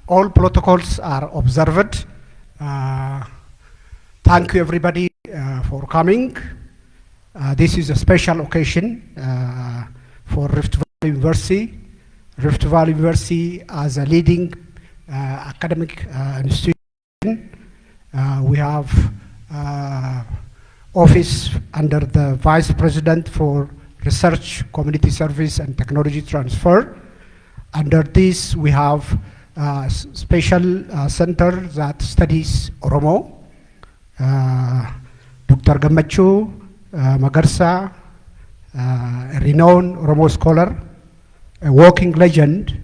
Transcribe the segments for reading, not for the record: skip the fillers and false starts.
All protocols are observed. Thank you everybody for coming. This is a special occasion for Rift Valley University. Rift Valley University as a leading academic institution. We have office under the Vice President for Research, Community Service and Technology Transfer. Under this we have a special center that studies Oromo. Dr. Gammachu Magarsa, a renowned Oromo scholar, a walking legend,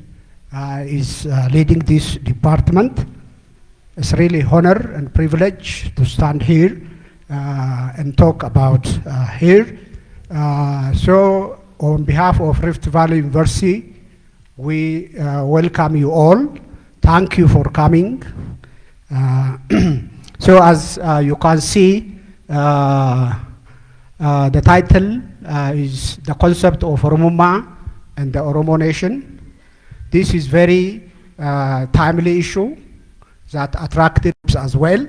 is leading this department. It's really honor and privilege to stand here and talk about here. So on behalf of Rift Valley University, we welcome you all. Thank you for coming. So as you can see, the title is the concept of Oromummaa and the Oromo nation. This is very timely issue that attracted us as well.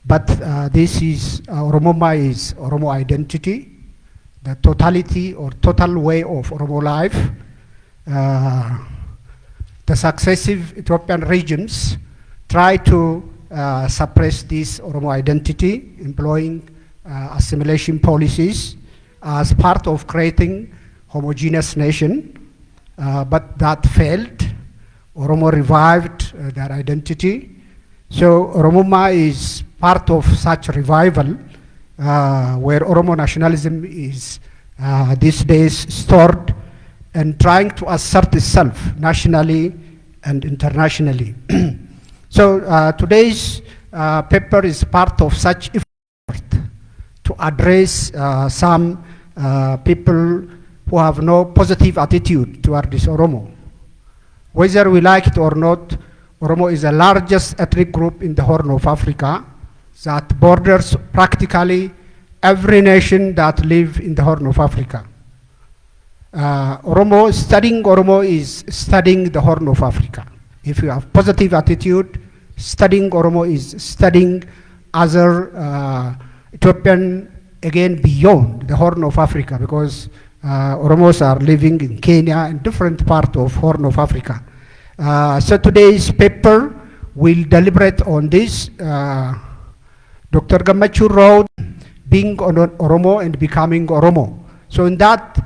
But this is Oromummaa is Oromo identity, the totality or total way of Oromo life. The successive Ethiopian regimes try to suppress this Oromo identity, employing assimilation policies as part of creating homogeneous nation, but that failed. Oromo revived their identity. So Oromummaa is part of such revival where Oromo nationalism is these days stored and trying to assert itself nationally and internationally. So today's paper is part of such effort to address some people who have no positive attitude toward this Oromo. Whether we like it or not, Oromo is the largest ethnic group in the Horn of Africa that borders practically every nation that live in the Horn of Africa. Studying Oromo is studying the Horn of Africa. If you have positive attitude, studying Oromo is studying other Ethiopian, again, beyond the Horn of Africa, because Oromos are living in Kenya and different part of Horn of Africa. So today's paper will deliberate on this. Dr. Gammachu wrote, Being Oromo and Becoming Oromo. So in that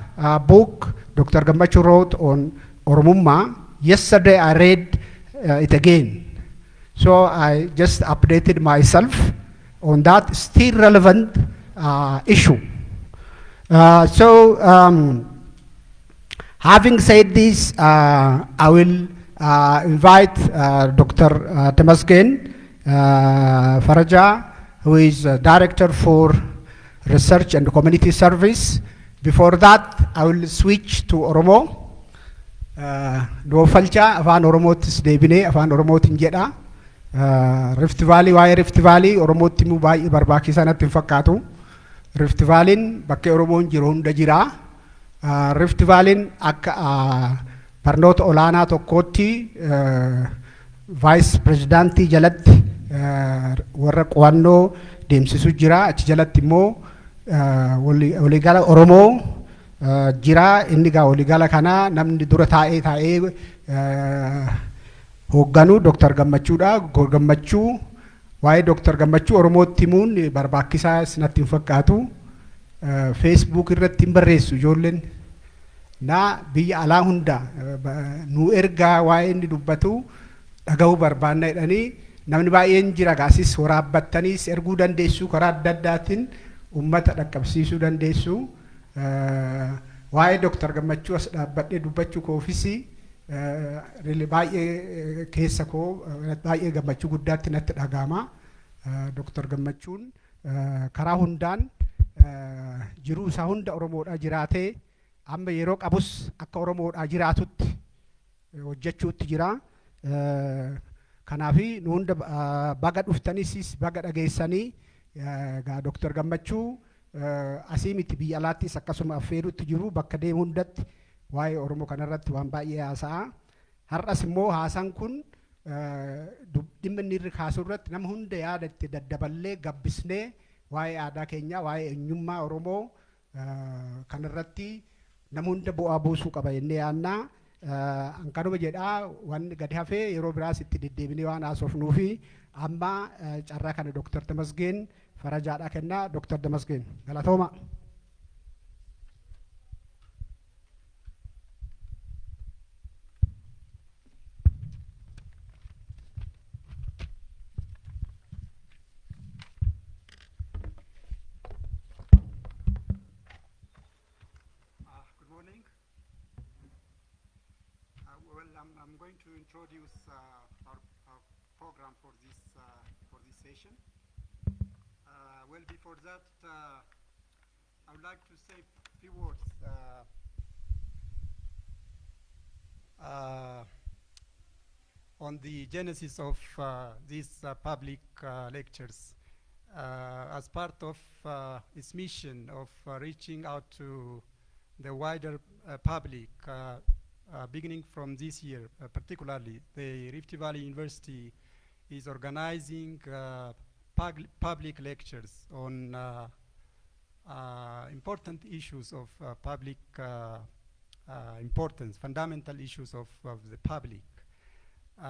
book, Dr. Gammachu wrote on Oromummaa. Yesterday I read it again. So I just updated myself on that still relevant issue. Having said this, I will invite Dr. Temasgen Faraja, who is Director for Research and Community Service. Before that, I will switch to Oromo. Falcha afaan Oromootis deebinee afaan Oromootiin jedha. Rift Valley waa'ee Rift Valley Oromootti immoo baay'ee barbaachisaa natti hin fakkaatu. Rift Valley'n bakka Oromoon jiru hunda jira. Rift Valley'n akka barnoota olaanaa tokkootti Vice Presidentii jalatti warra qo'annoo deemsisu jira. Achi jalatti immoo waliigala Oromoo jira. Inni gaa waliigala kana namni dura taa'ee hoogganu Dr. Gammachuudha. Gammachuu waa'ee Dr. Gammachuu Oromootti himuun barbaachisaa natti hin fakkaatu. Facebook irratti hin barreessu ijoolleen. Na biyya alaa hunda nu ergaa waa'ee inni dubbatu dhaga'uu barbaanna jedhanii namni baay'een jira. Gaasis waraabbattaniis erguu dandeessu, karaa adda addaatiin ummata dhaqqabsiisuu dandeessu. Waa'ee Dr. Gammachuu as dhaabbadhee dubbachuu koofisi baay'ee keessa koo baay'ee gammachuu guddaatti natti dhagahama. Dr. Gammachuun karaa hundaan jiruu isaa hunda Oromoodhaa jiraatee amma yeroo qabus akka Oromoodhaa jiraatutti hojjechuutti jira. Kanaafi nu hunda baga dhuftaniis baga dhageessanii gaa Dr. Gammachuu asii miti biyya alaattis akkasuma affeeruutti jiru bakka deemu hundatti waa'ee Oromoo kanarratti waan baay'ee haasa'a. Har'as immoo haasaan kun dhimma inni irra kaasuu irratti nama hunda yaada itti daddaballee gabbisnee waa'ee aadaa keenyaa waa'ee eenyummaa Oromoo kan irratti nama hunda bu'aa buusuu qaba jennee yaannaa. Ankanuma jedhaa wanni gadi hafee yeroo biraas itti deddeebinee waan haasofnuu fi amma carraa kana Dr. Tamasgeen farajaadhaa kennaa. Dr. Tamasgeen galatooma. I'm going to introduce our program for this session. Well, before that, I would like to say a few words on the genesis of these public lectures. As part of its mission of reaching out to the wider public, beginning from this year, particularly, the Rift Valley University is organizing public lectures on important issues of public importance, fundamental issues of the public. We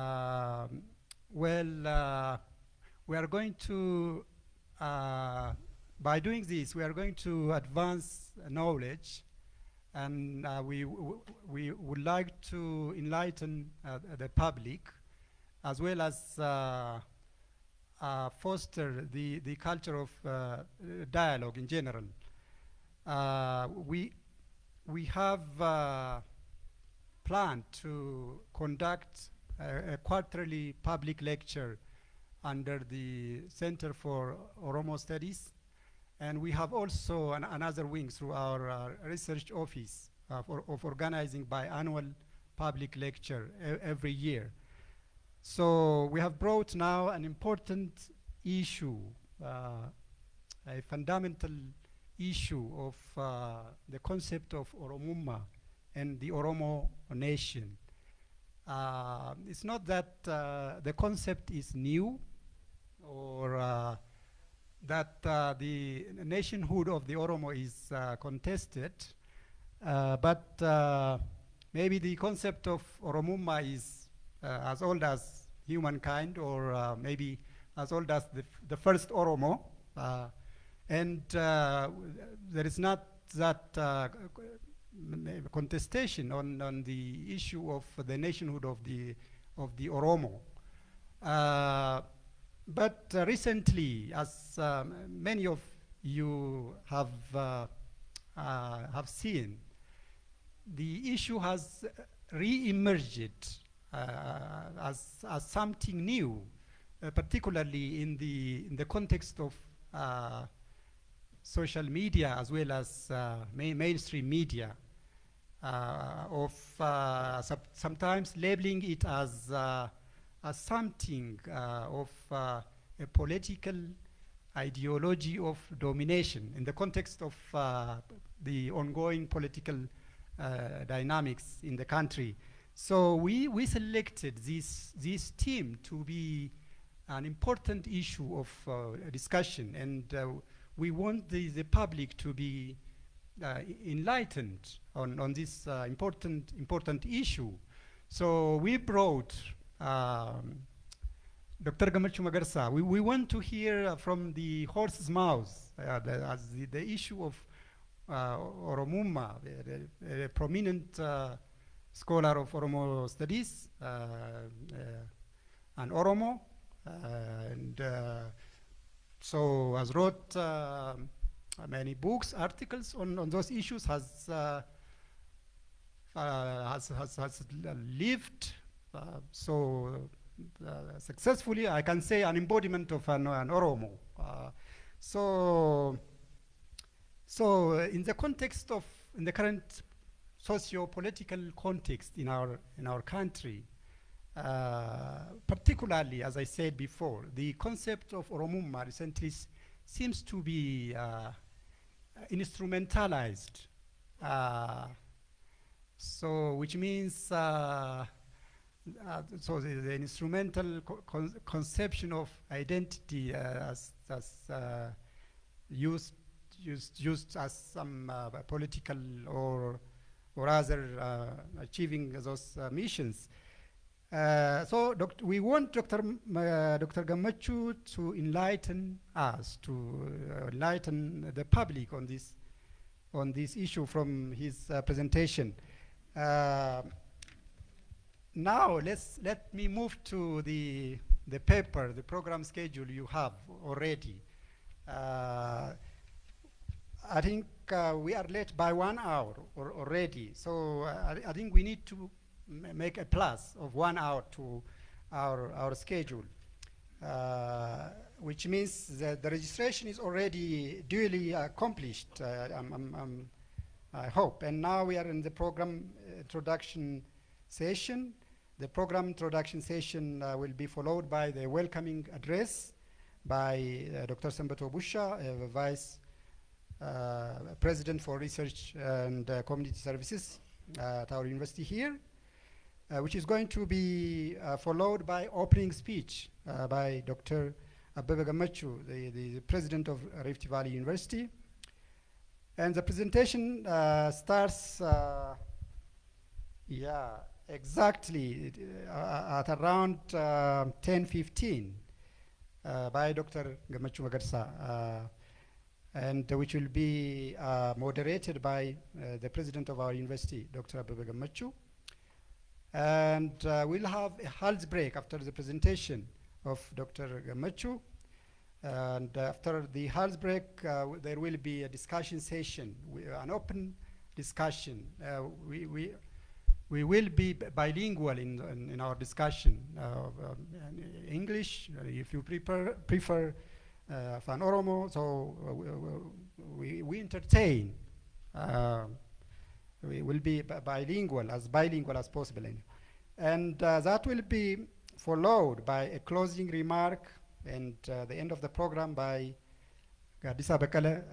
are going to, by doing this, we are going to advance knowledge, and we would like to enlighten the public, as well as foster the culture of dialogue in general. We have planned to conduct a quarterly public lecture under the Center for Oromo Studies, and we have also another wing through our research office of organizing biannual public lecture every year. So we have brought now an important issue, a fundamental issue of the concept of Oromummaa and the Oromo nation. It's not that the concept is new, or that the nationhood of the Oromo is contested, but maybe the concept of Oromummaa is as old as humankind, or maybe as old as the first Oromo, and there is not that contestation on the issue of the nationhood of the Oromo. But recently, as many of you have seen, the issue has re-emerged as something new, particularly in the context of social media as well as mainstream media, of sometimes labeling it as something of a political ideology of domination in the context of the ongoing political dynamics in the country. So we selected this theme to be an important issue of discussion, and we want the public to be enlightened on this important issue. So we brought Dr. Gammachuu Magarsaa. We want to hear from the horse's mouth as the issue of Oromummaa, a prominent scholar of Oromo studies, an Oromo, and so has wrote many books, articles on those issues, has lived successfully, I can say, an embodiment of an Oromo. So in the context of, in the current socio-political context in our country, particularly, as I said before, the concept of Oromummaa recently seems to be instrumentalized. So which means so the instrumental conception of identity as used as some political or other achieving those missions. So we want Dr. Gammachu to enlighten us, to enlighten the public on this issue from his presentation. Now let me move to the paper, the program schedule you have already. I think we are late by 1 hour already, so I think we need to make a plus of 1 hour to our schedule, which means that the registration is already duly accomplished, I hope. And now we are in the program introduction session. The program introduction session will be followed by the welcoming address by Dr. Sambato Busha, Vice President for Research and Community Services at our university here, which is going to be followed by opening speech by Dr. Abebe Gammachu, the President of Rift Valley University. And the presentation starts, exactly at around 10:15 by Dr. Gammachu Magarsa, and which will be moderated by the President of our university, Dr. Abebe Gammachu. And we'll have a health break after the presentation of Dr. Gammachu. And after the health break, there will be a discussion session, an open discussion. We will be bilingual in our discussion, English, if you prefer Fan Oromo. So we entertain. We will be bilingual as possible. And that will be followed by a closing remark and the end of the program by Gadisa Bekele,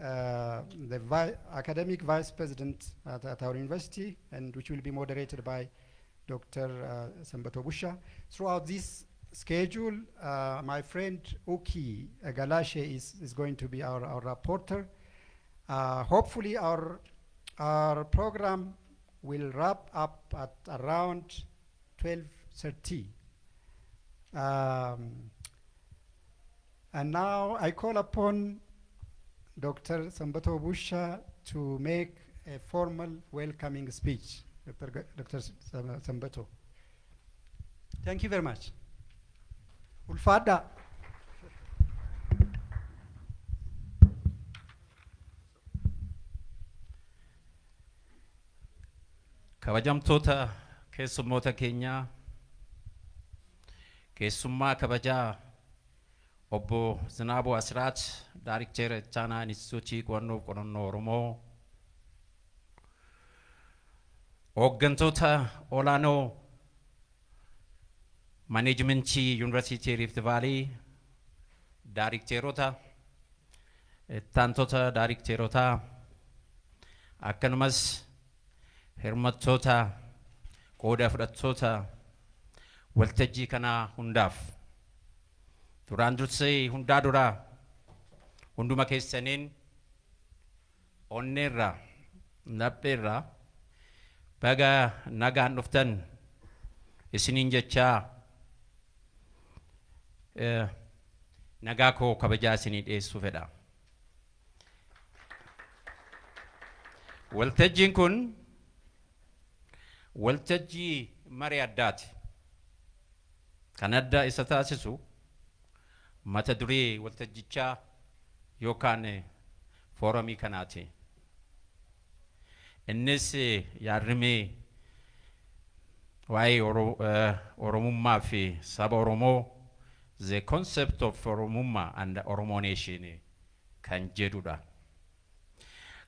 the academic vice president at our university, and which will be moderated by Dr. Sambato Busha. Throughout this schedule, my friend Uki Galashe is going to be our rapporteur. Hopefully our program will wrap up at around 12:30. And now I call upon Dr. Sambato Busha to make a formal welcoming speech. Dr. Sambato. Thank you very much. Ulfada. Kabajamtoota keessummoota keenya, keessummaa kabajaa Obbo Zinabo Asrat, Director Chana Institute Qorannoo Oromoo, hooggantoota olaanoo Managementii University Rift Valley, Directorota, ittaantota Directorota, akkanumas hirmattoota qooda fudhattoota waltajjii kana hundaaf duraan dursee hundaa duraa hunduma keessaniin onneerraa lapheerraa baga nagaan dhuftan isiniin jechaa nagaa koo kabajaa isinii dhiyeessuu fedha. Waltajjiin kun waltajjii marii addaati. Kan adda isa taasisu mata duree waltajjichaa yookaan foorumii kanaati. Innis yaadrimee waa'ee Oromummaa fi saba Oromoo, the concept of Oromummaa and Oromo nation kan jedhudha.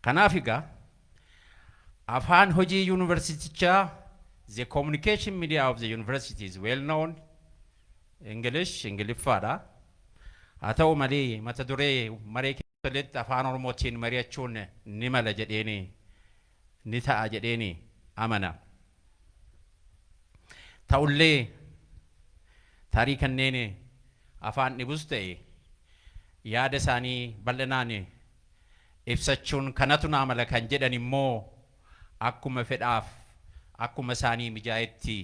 Kanaaf egaa afaan hojii universitichaa, the communication media of the university is well known, English, Ingiliffaadha. Haa ta'u malee mata duree maree keessatti afaan Oromootiin mari'achuun ni mala jedheeni ni ta'a jedheeni amana. Ta'ullee tarii kanneen afaan dhibus ta'e yaada isaanii bal'inaan ibsachuun kanatu naa mala kan jedhan immoo akkuma fedhaaf akkuma isaanii mijaayetti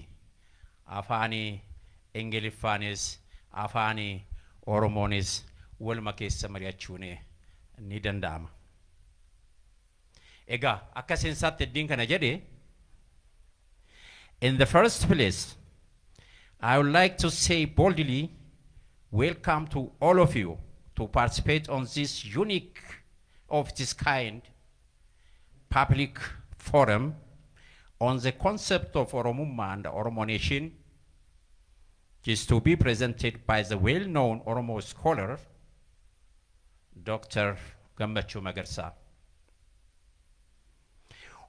afaan Ingiliffaanis afaan Oromoonis waluma keessa mari'achuun ni danda'ama. Egaa akka seensaatti eddiin kana jedhe, in the first place, I would like to say boldly, welcome to all of you to participate on this unique of this kind public forum on the concept of Oromummaa and Oromo nation, which is to be presented by the well-known Oromo scholar, Dr. Gammachu Magarsa.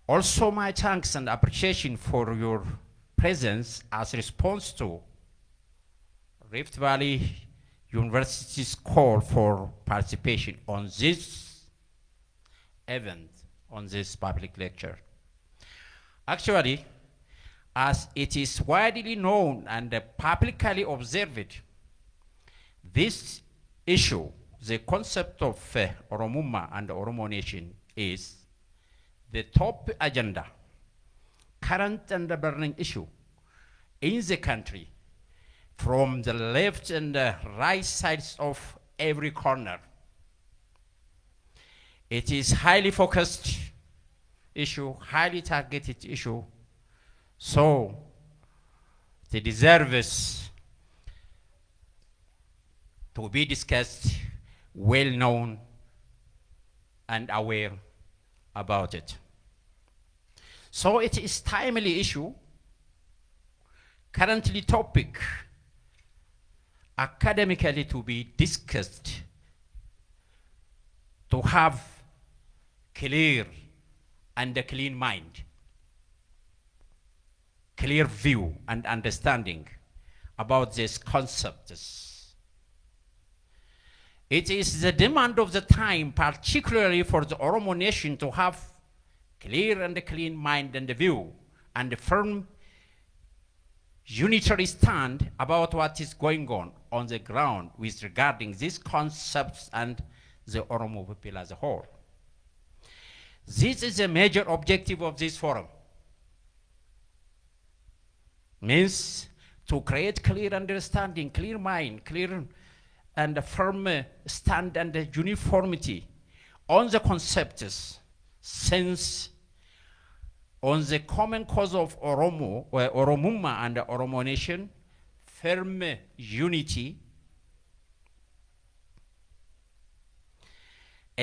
Also, my thanks and appreciation for your presence as response to Rift Valley University's call for participation on this event, on this public lecture. Actually, as it is widely known and publicly observed, this issue, the concept of Oromummaa and Oromo nation, is the top agenda, current and burning issue in the country, from the left and the right sides of every corner. It is highly focused issue, highly targeted issue, so it deserves to be discussed, well known and aware about it. So it is timely issue, currently topic, academically to be discussed, to have clear and a clean mind, clear view and understanding about these concepts. It is the demand of the time, particularly for the Oromo nation, to have clear and a clean mind and view and a firm unitary stand about what is going on the ground with regarding these concepts and the Oromo people as a whole. This is a major objective of this forum. Means to create clear understanding, clear mind, clear and a firm stand and a uniformity on the concepts, since on the common cause of Oromo, or Oromummaa and Oromo nation, firm unity,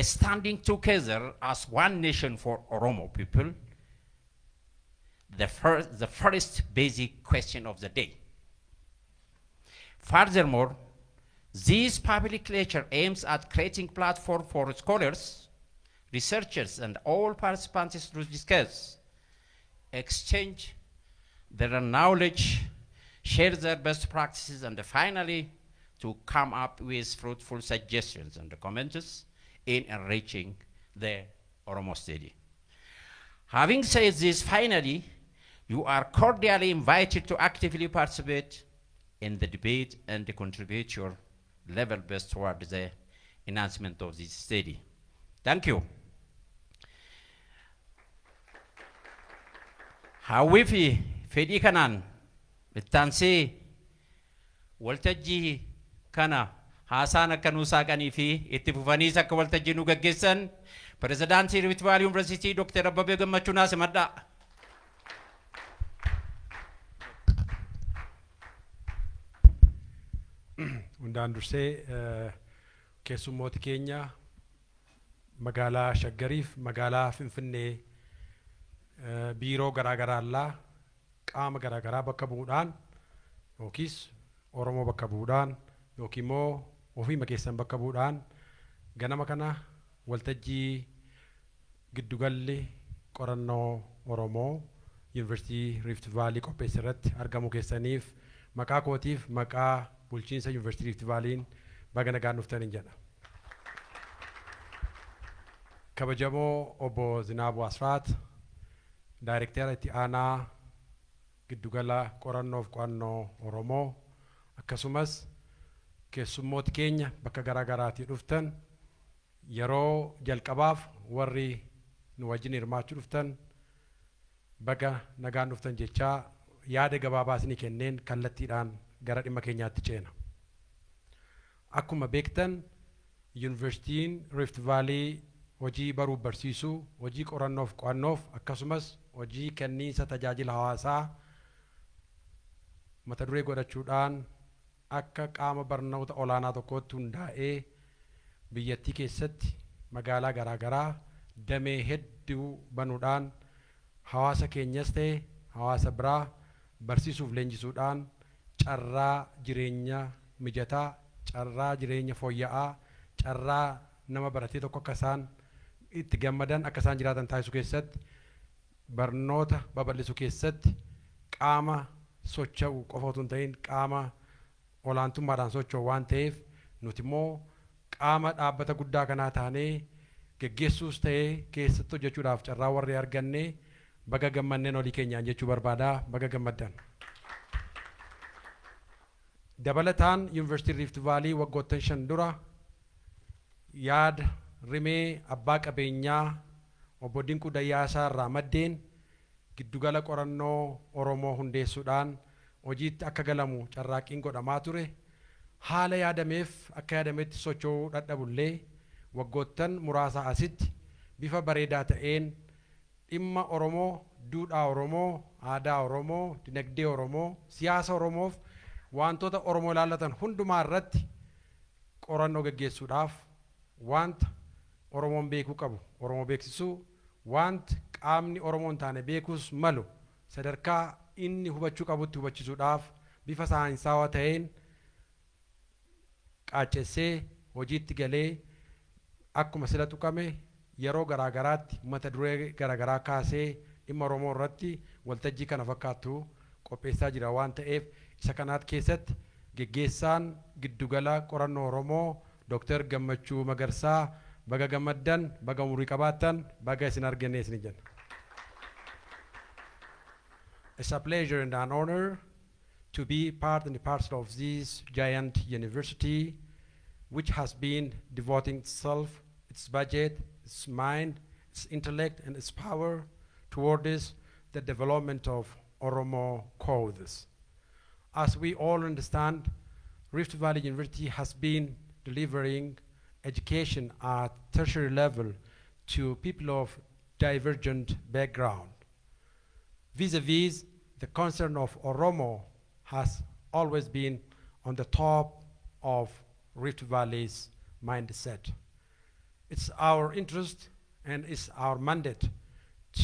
standing together as one nation for Oromo people, the first basic question of the day. Furthermore, this public lecture aims at creating platform for scholars, researchers, and all participants to discuss, exchange their knowledge, share their best practices, and finally to come up with fruitful suggestions and comments in enriching the Oromo study. Having said this, finally, you are cordially invited to actively participate in the debate and to contribute your level best toward the enhancement of this study. Thank you. However, fedhii kanaan ittaansee waltajjii kana haasaan akka nuu saaqanii fi itti fufaniis akka waltajjii nu gaggeessan Pirezidaantii Rift Valley University Dr. Abbabee Gammachuu Naasimadhaa. Hundaan dursee keessummooti keenya magaalaa Shaggariif magaalaa Finfinnee biiroo garaagaraallaa qaama garaagaraa bakka bu'uudhaan yookiis Oromoo bakka bu'uudhaan yookiin immoo ofiima keessan bakka bu'uudhaan ganama kana waltajjii giddugalli qorannoo Oromoo Yuunivarsiitii Rift Valley qopheesse irratti argamu keessaniif maqaa kootiif maqaa bulchiinsa Yuunivarsiitii Rift Valley'n baga nagaan dhuftaniin jedha. Kabajamoo obbo Zinaabu Asraat, Daayirektara itti aanaa giddugala qorannoof qo'annoo Oromoo, akkasumas keessummooti keenya bakka garaa garaatii dhuftan yeroo jalqabaaf warri nu wajjin hirmaachuu dhuftan baga nagaan dhuftan jechaa yaada gabaabaa isinii kenneen kallattiidhaan gara dhimma keenyaatti ceena. Akkuma beektan Yuunivarsiitiin Rift Valley hojii baruu barsiisuu, hojii qorannoof qo'annoof akkasumas hojii kenniinsa tajaajila hawaasaa mata duree godhachuudhaan akka qaama barnoota olaanaa tokkootti hundaa'ee biyyattii keessatti magaalaa garaa garaa damee hedduu banuudhaan hawaasa keenyas ta'e hawaasa biraa barsiisuuf leenjisuudhaan carraa jireenya mijataa, carraa jireenya fooyya'aa, carraa nama baratee tokko akka isaan itti gammadan akka isaan jiraatan taasisuu keessatti barnoota babal'isuu keessatti qaama socho'u qofa otoo hin ta'in qaama olaantummaadhaan socho'u waan ta'eef nuti immoo qaama dhaabbata guddaa kanaa taanee geggeessuus ta'ee keessatti hojjechuudhaaf carraa warri arganne baga gammanneen olii keenyaan jechuu barbaadaa baga gammaddan. Dabalataan Yuunivarsiitii Rift Valley waggoottan 5 dura yaada rimee abbaa qabeenyaa obbo Dinquu Dayyaasaa irraa maddeen giddugala qorannoo Oromoo hundeessuudhaan hojiitti akka galamu carraaqqiin godhamaa ture. Haala yaadameef akka yaadametti socho'uu dadhabullee waggoottan muraasa asitti bifa bareedaa ta'een dhimma Oromoo, duudhaa Oromoo, aadaa Oromoo, dinagdee Oromoo, siyaasa Oromoof wantoota Oromoo ilaallatan hundumaa irratti qorannoo gaggeessuudhaaf wanta Oromoon beekuu qabu Oromoo beeksisuu, wanta qaamni Oromoon taane beekuus malu sadarkaa inni hubachuu qabutti hubachisuudhaaf bifa saayinsaawaa ta'een qaacessee hojiitti galee akkuma sila tuqame yeroo garaa garaatti mata duree garaa garaa kaasee dhimma Oromoo irratti waltajjii kana fakkaattu qopheessaa jira waan ta'eef isa kanaat keessatti geggeessaan giddugala qorannoo Oromoo Dr. Gammachuu Magarsaa baga gammaddan baga umurii qabaattan baga isin argannee isin jenna. It's a pleasure and an honor to be part and parcel of this giant university which has been devoting itself, its budget, its mind, its intellect and its power towards the development of Oromo causes. As we all understand, Rift Valley University has been delivering education at tertiary level to people of divergent background. Vis-a-vis, the concern of Oromo has always been on the top of Rift Valley's mindset. It's our interest and it's our mandate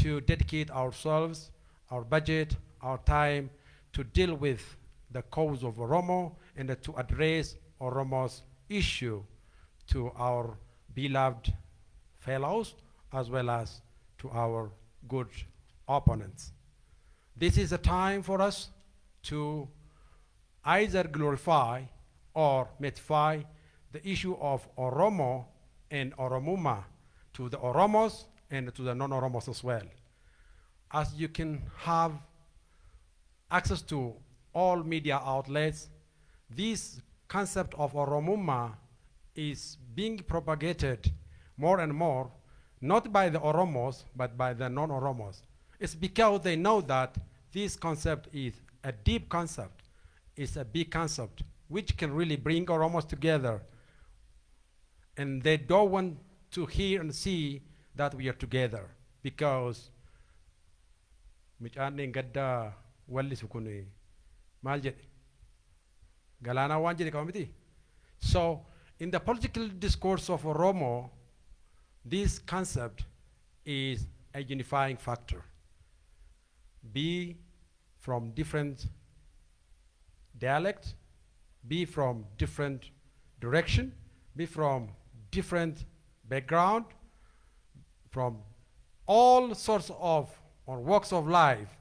to dedicate ourselves, our budget, our time to deal with the cause of Oromo and to address Oromo's issue to our beloved fellows as well as to our good opponents. This is a time for us to either glorify or mystify the issue of Oromo and Oromummaa to the Oromos and to the non-Oromos as well. As you can have access to all media outlets, this concept of Oromummaa is being propagated more and more, not by the Oromos, but by the non-Oromos. It's because they know that this concept is a deep concept, it's a big concept, which can really bring Oromos together. And they don't want to hear and see that we are together, because Michane Gadda Wallisukuni Maljet Galana Wanjit Committee. So in the political discourse of Oromo, this concept is a unifying factor. Be from different dialects, be from different direction, be from different background, from all sorts of or walks of life,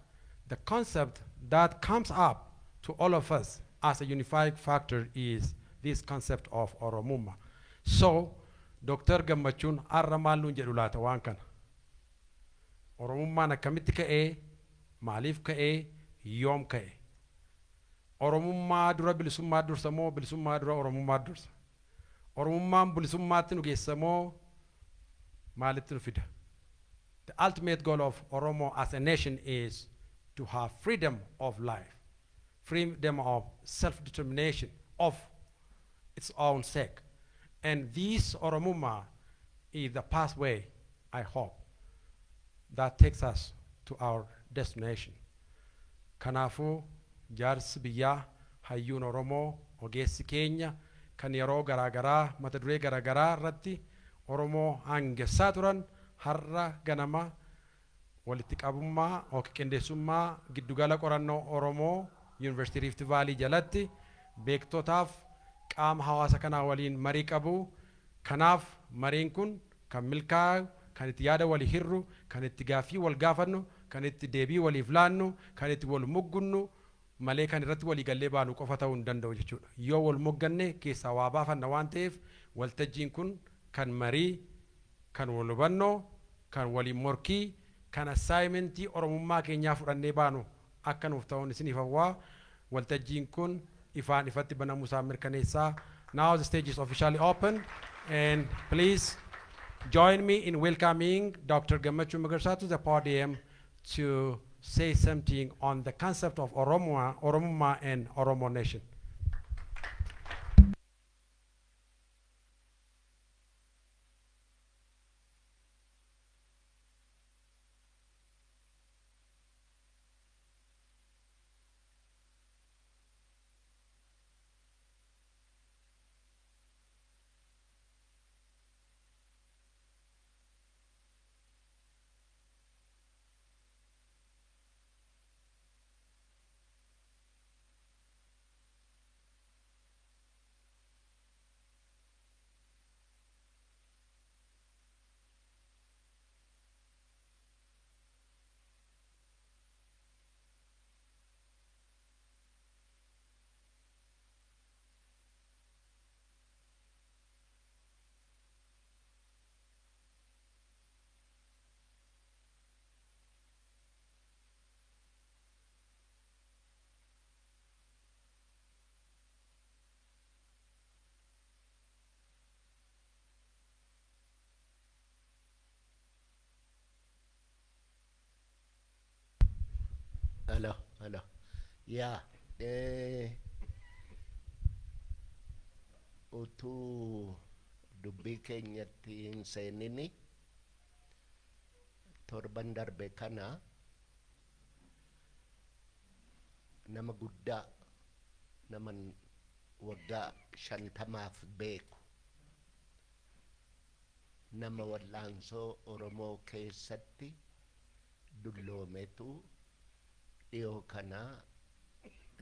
the concept that comes up to all of us as a unifying factor is this concept of Oromummaa. So, Dr. Gammachun arramalun jedulata wankan. Oromummaa na kamitti ka'ee, maaliif ka'ee, yoom ka'ee. Oromummaa dura bilisummaa dursa moo bilisummaa dura Oromummaa dursa? Oromummaan bilisummaatti nu geessa moo maalitti nu fida? The ultimate goal of Oromo as a nation is to have freedom of life, freedom of self-determination of its own sake. And this Oromummaa is the pathway, I hope, that takes us to our destination. Kanafu jaarsi biyyaa hayyuun Oromoo ogeessi keenya kan yeroo garaagaraa mata duree garaagaraa irratti Oromoo hangessaa turan har'a ganama walitti qabummaa qindeessummaa giddugala qorannoo Oromoo University Rift Valley jalatti beektotaaf qaama hawaasa kanaa waliin marii qabu. Kanaaf mariin kun kan milkaa'u, kan itti yaada walii hirru, kan itti gaaffii wal gaafannu, kan itti deebii waliif laannu, kan itti wal muggunnu malee kan irratti walii gallee baanu qofa ta'uu hin danda'u jechuudha. Yoo wal mugganne keessaa waa baafanna waan ta'eef waltajjiin kun kan marii, kan wal hubannoo, kan waliin morkii, kan assaayimentii Oromummaa keenyaa fudhannee baanu akka nuuf ta'uun isiniif hawwaa. Waltajjiin kun ifaan ifatti banamuu isaa mirkaneessaa. Now the stage is officially open, and please join me in welcoming Dr. Gammachuu Magarsaa to the podium to say something on the concept of Oromummaa and Oromo nation. Hello. Yeah. Utuu dubbii keenyatti hin seenini torban darbe kana nama guddaa nama waggaa 50 beeku nama wallaansoo Oromoo keessatti dulloometu dhiyoo kana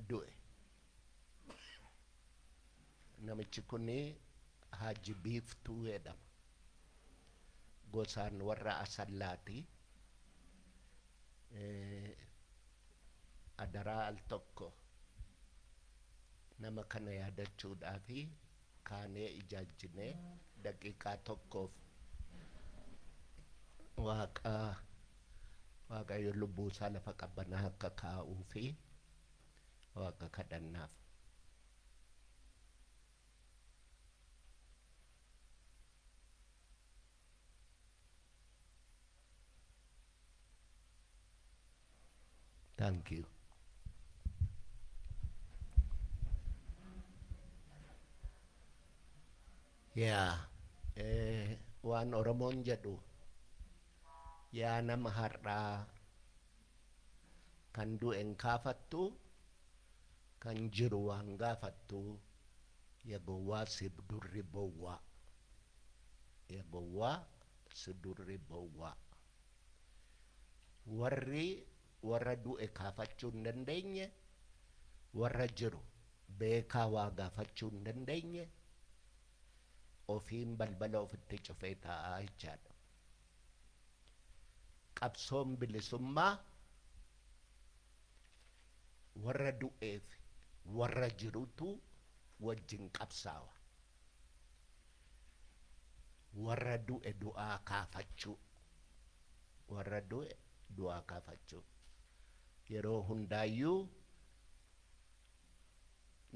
du'e. Namichi kuni Haji Biiftuu jedhama. Gosaan warra Asallaati. Adaraa al tokko nama kana yaadachuudhaafi kaanee ijaajjinee daqiiqaa tokkoof Waaqayyo lubbuu isaa lafa qabbanaa akka kaa'uu fi Waaqa kadhannaaf. Thank you. Yeah. Waan Oromoon jedhu yaa nama har'aa kan du'en kaafattu kan jiru waan gaafattu yaa gowwaa sib durri bowwaa. Yaa gowwaa si durri bowwaa. Warra du'e kaafachuu hin dandeenye, warra jiru beekaa waa gaafachuu hin dandeenye ofiin balbala ofitti cufee taa'aa jechaadha. Qabsoon bilisummaa warra du'eef warra jirutu wajjin qabsaawa. Warra du'e du'aa kaafachuu. Warra du'e du'aa kaafachuu. Yeroo hundaayyuu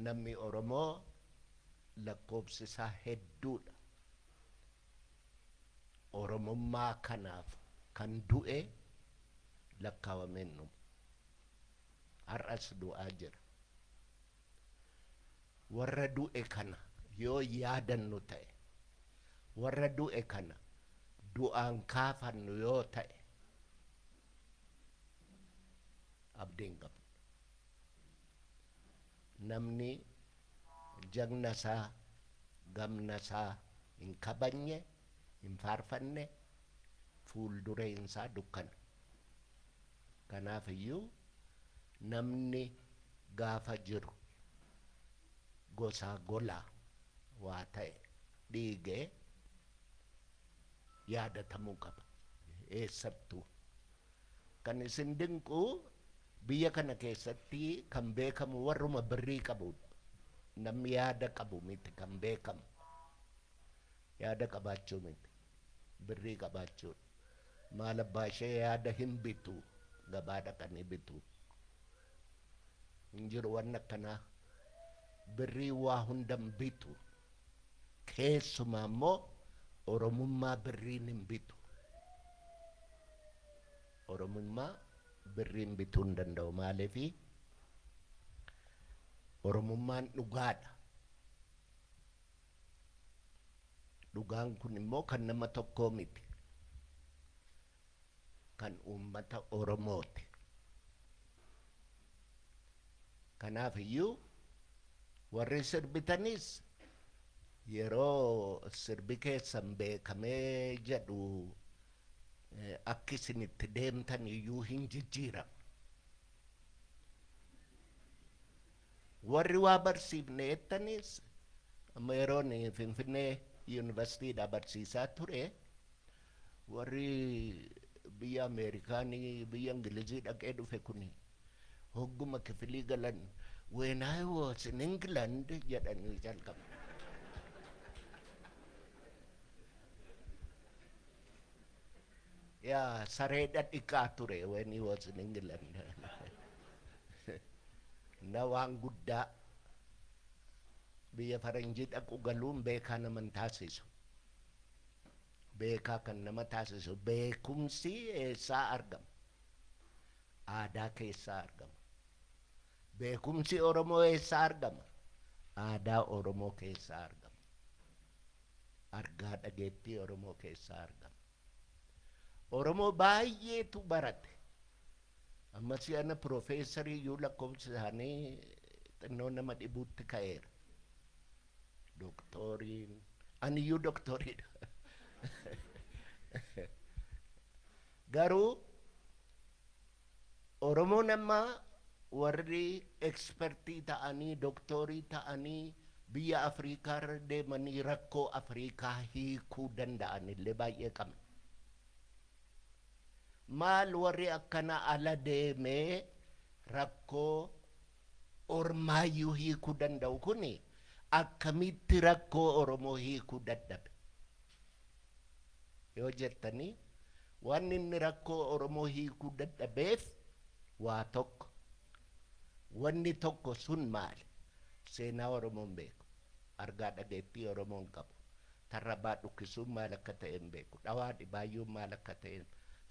namni Oromoo lakkoofsi isaa hedduudha. Oromummaa kanaaf kan du'e lakkaawamennu har'as du'aa jira. Warra du'e kana yoo yaadannu ta'e, warra du'e kana du'aan kaafannu yoo ta'e abdiin qabu. Namni jagna isaa gamna isaa hin kabajne hin faarfanne fuuldureen isaa dukkana. Kanaaf iyyuu namni gaafa jiru gosaa golaa waa ta'e dhiigee yaadatamuu qaba eessattuu. Kan isin dinquu biyya kana keessatti kan beekamu warruma birrii qabudha. Namni yaada qabu miti kan beekamu. Yaada qabaachuu miti, birrii qabaachuudha. Maal abbaa ishee yaada hin bitu, gabaa dhaqanii bitu. Hin jiru waan akkanaa. Birrii waa hundan bitu. Keessumaa immoo Oromummaa birriin hin bitu. Oromummaa birriin bituu hin danda'u. Maaliifi Oromummaan dhugaadha. Dhugaan kun immoo kan nama tokkoo miti. Kan uummata Oromooti. Kanaaf iyyuu warri sirbitanis yeroo sirbi keessan beekamee jedhu akka isinitti deemtan iyyuu hin jijjiiramu. Warri waa barsiifne jettanis amma yeroon Finfinnee yuunivarsiitiidhaa barsiisaa ture, warri biyya Ameerikaanii biyya Ingilizii dhaqee dhufe kuni hogguma kifilii galan when I was in England jedhanii jalqabu. Yaa sareedha dhiqaa ture when he was in England. Na waan guddaa biyya faranjii dhaqu galuun beekaa naman taasisu. Beekaa kan nama taasisu. Beekumsi eessaa argama? Aadaa keessaa argama. Beekumsi Oromoo eessaa argama? Aadaa Oromoo keessaa argama. Argaa dhageettii Oromoo keessaa argama. Oromoo baay'eetu barate. Amma si'ana Profeesarii iyyuu lakkoofsi isaanii xinnoo nama dhibuutti ka'eera. Doktoriin, ani iyyuu doktoriidha. Garuu Oromoon amma warri ekspertii ta'anii, doktorii ta'anii biyya Afrikaa irra deemanii rakkoo Afrikaa hiikuu danda'an illee baay'ee qabna. Maal warri akkana ala deemee rakkoo ormaayyuu hiikuu danda'u kuni akkamitti rakkoo Oromoo hiikuu dadhabe? Yoo jettanii waan inni rakkoo Oromoo hiikuu dadhabeef waa tokko. Wanni tokko sun maali? Seenaa Oromoon beeku. Argaa dhageettii Oromoon qabu. Tarrabaa dhukkisuun maal akka ta'e hin beeku. Dhawaa dhibaayyuun maal akka ta'e,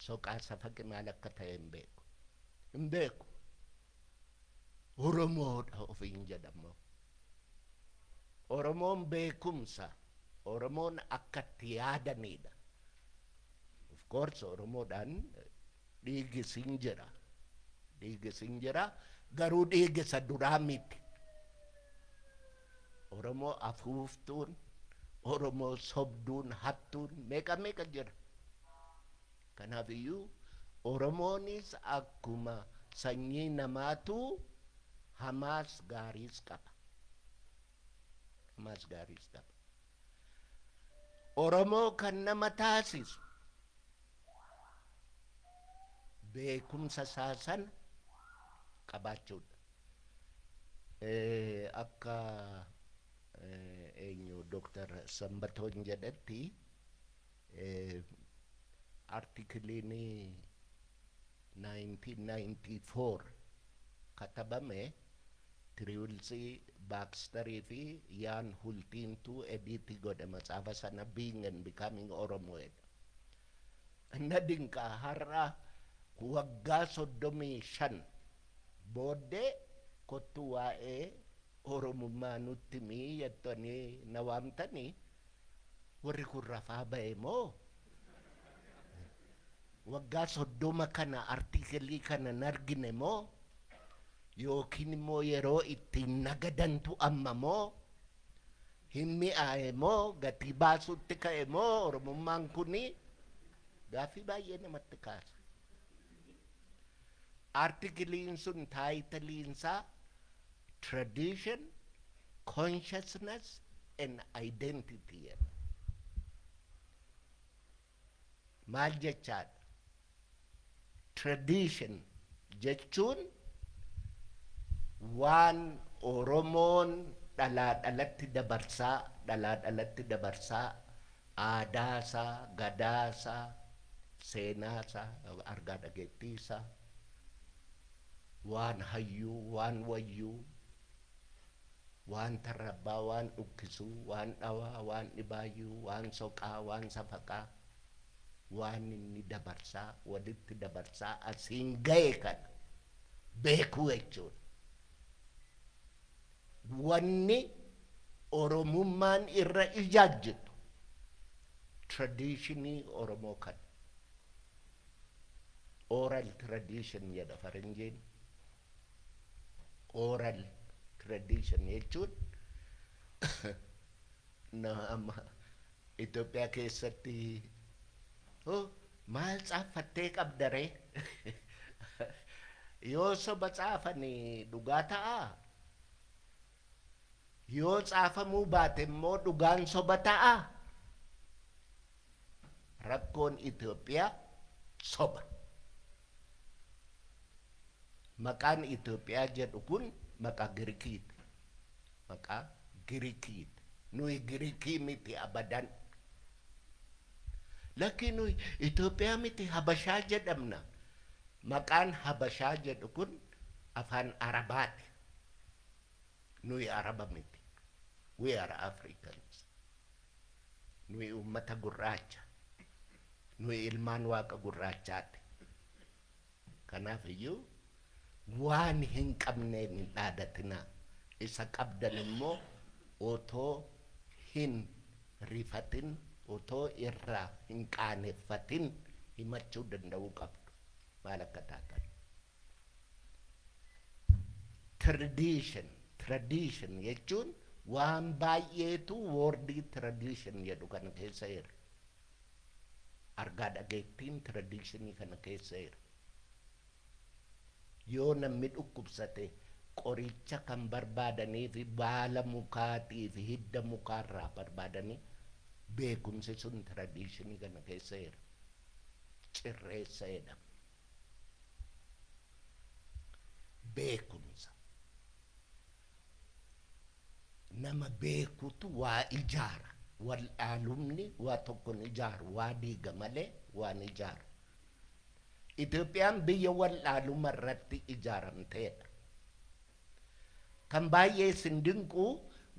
soqaa safaqi maal akka ta'e hin beeku. Hin beeku. Oromoodha ofiin jedhamu. Oromoon beekumsa. Oromoon akka itti yaadanidha. Of course Oromoodhaan dhiigisiin jira. Dhiigisiin jira. Garuu dhiigisa duraa miti. Oromoo afuuftuun, Oromoo sobduun, hattuun meeqa meeqa jira. Kanaaf iyyuu Oromoonis akkuma sanyii namaatu hamaas gaariis qaba. Hamaas gaariis qaba. Oromoo kan nama taasisu beekumsa isaa sana qabaachuudha. Akka eenyu Dr. Sambatoon jedhetti artikiliin 1994 katabame Tiriwilsi Baxterii fi Yaan Hultiintuu ediitii godhe matsaafa sana Being and Becoming Oromo jedha. Inna dinqaa har'a waggaa 35 booddee kottu waa'ee Oromummaa nutti himii jettanii na waamtanii warri kun rafaa ba'e moo waggaa 30 kana artikelii kana hin argine moo yookiin immoo yeroo ittiin nagadantu amma moo hin mi'aaye moo gatii baasuutti ka'e moo Oromummaan kuni gaaffii baay'ee namatti kaasa. Artikiliin sun taayitiliin isaa Tradition, Consciousness and Identity jedha. Maal jechaadha? Tradition jechuun waan Oromoon dhalaa dhalatti dabarsaa aadaasaa, gadaasaa, seenaasaa, argaa dhageettiisaa, waan hayyuu, waan wayyuu, waan tarrabbaa, waan dhukkisuu, waan dhawaa, waan dhibaayyuu, waan soqaa, waan safaqaa, waan inni dabarsaa, walitti dabarsaa asiin ga'e kana beekuu jechuudha. Wanni Oromummaan irra ijaajjitu traditionii Oromoo kana. Oral tradition jedha faranjiin. Oral tradition jechuun nama Itoophiyaa keessatti maal caaffattee qabda ree? Yoo soba caafanii dhugaa ta'a. Yoo caafamuu baate immoo dhugaan soba ta'a. Rakkoon Itoophiyaa soba. Maqaan Itoophiyaa jedhu kun maqaa Girikiiti. Maqaa Girikiiti. Nuyi Girikii miti abadan. Lakini nuyi Itoophiyaa miti Habashaa jedhamna. Maqaan Habashaa jedhu kun afaan Arabaati. Nuyi Araba miti. We are Africans. Nuyi ummata gurraacha. Nuyi ilmaan waaqa gurraachaati. Kanaaf iyyuu waan hin qabneen hin dhaadatinaa. Isa qabdan immoo otoo hin rifatin, otoo irraa hin qaaneffatin himachuu danda'uu qabdu. Maal akka taatan. Tradition jechuun waan baay'eetu woordii tradition jedhu kana keessa jira. Argaa dhageettiin traditionii kana keessa jira. Yoo namni dhukkubsate qoricha kan barbaadanii fi baala mukaatii fi hidda mukaarraa barbaadanii beekumsi sun traditionii kana keessa jira. Cirreessa jedhama. Beekumsa. Nama beekutu waa ijaara. Waldhaalumni waa tokkon ijaaru. Waa diiga malee waan ijaaru. Itoophiyaan biyya waldhaaluma irratti ijaaramteedha. Kan baay'ee isin dinquu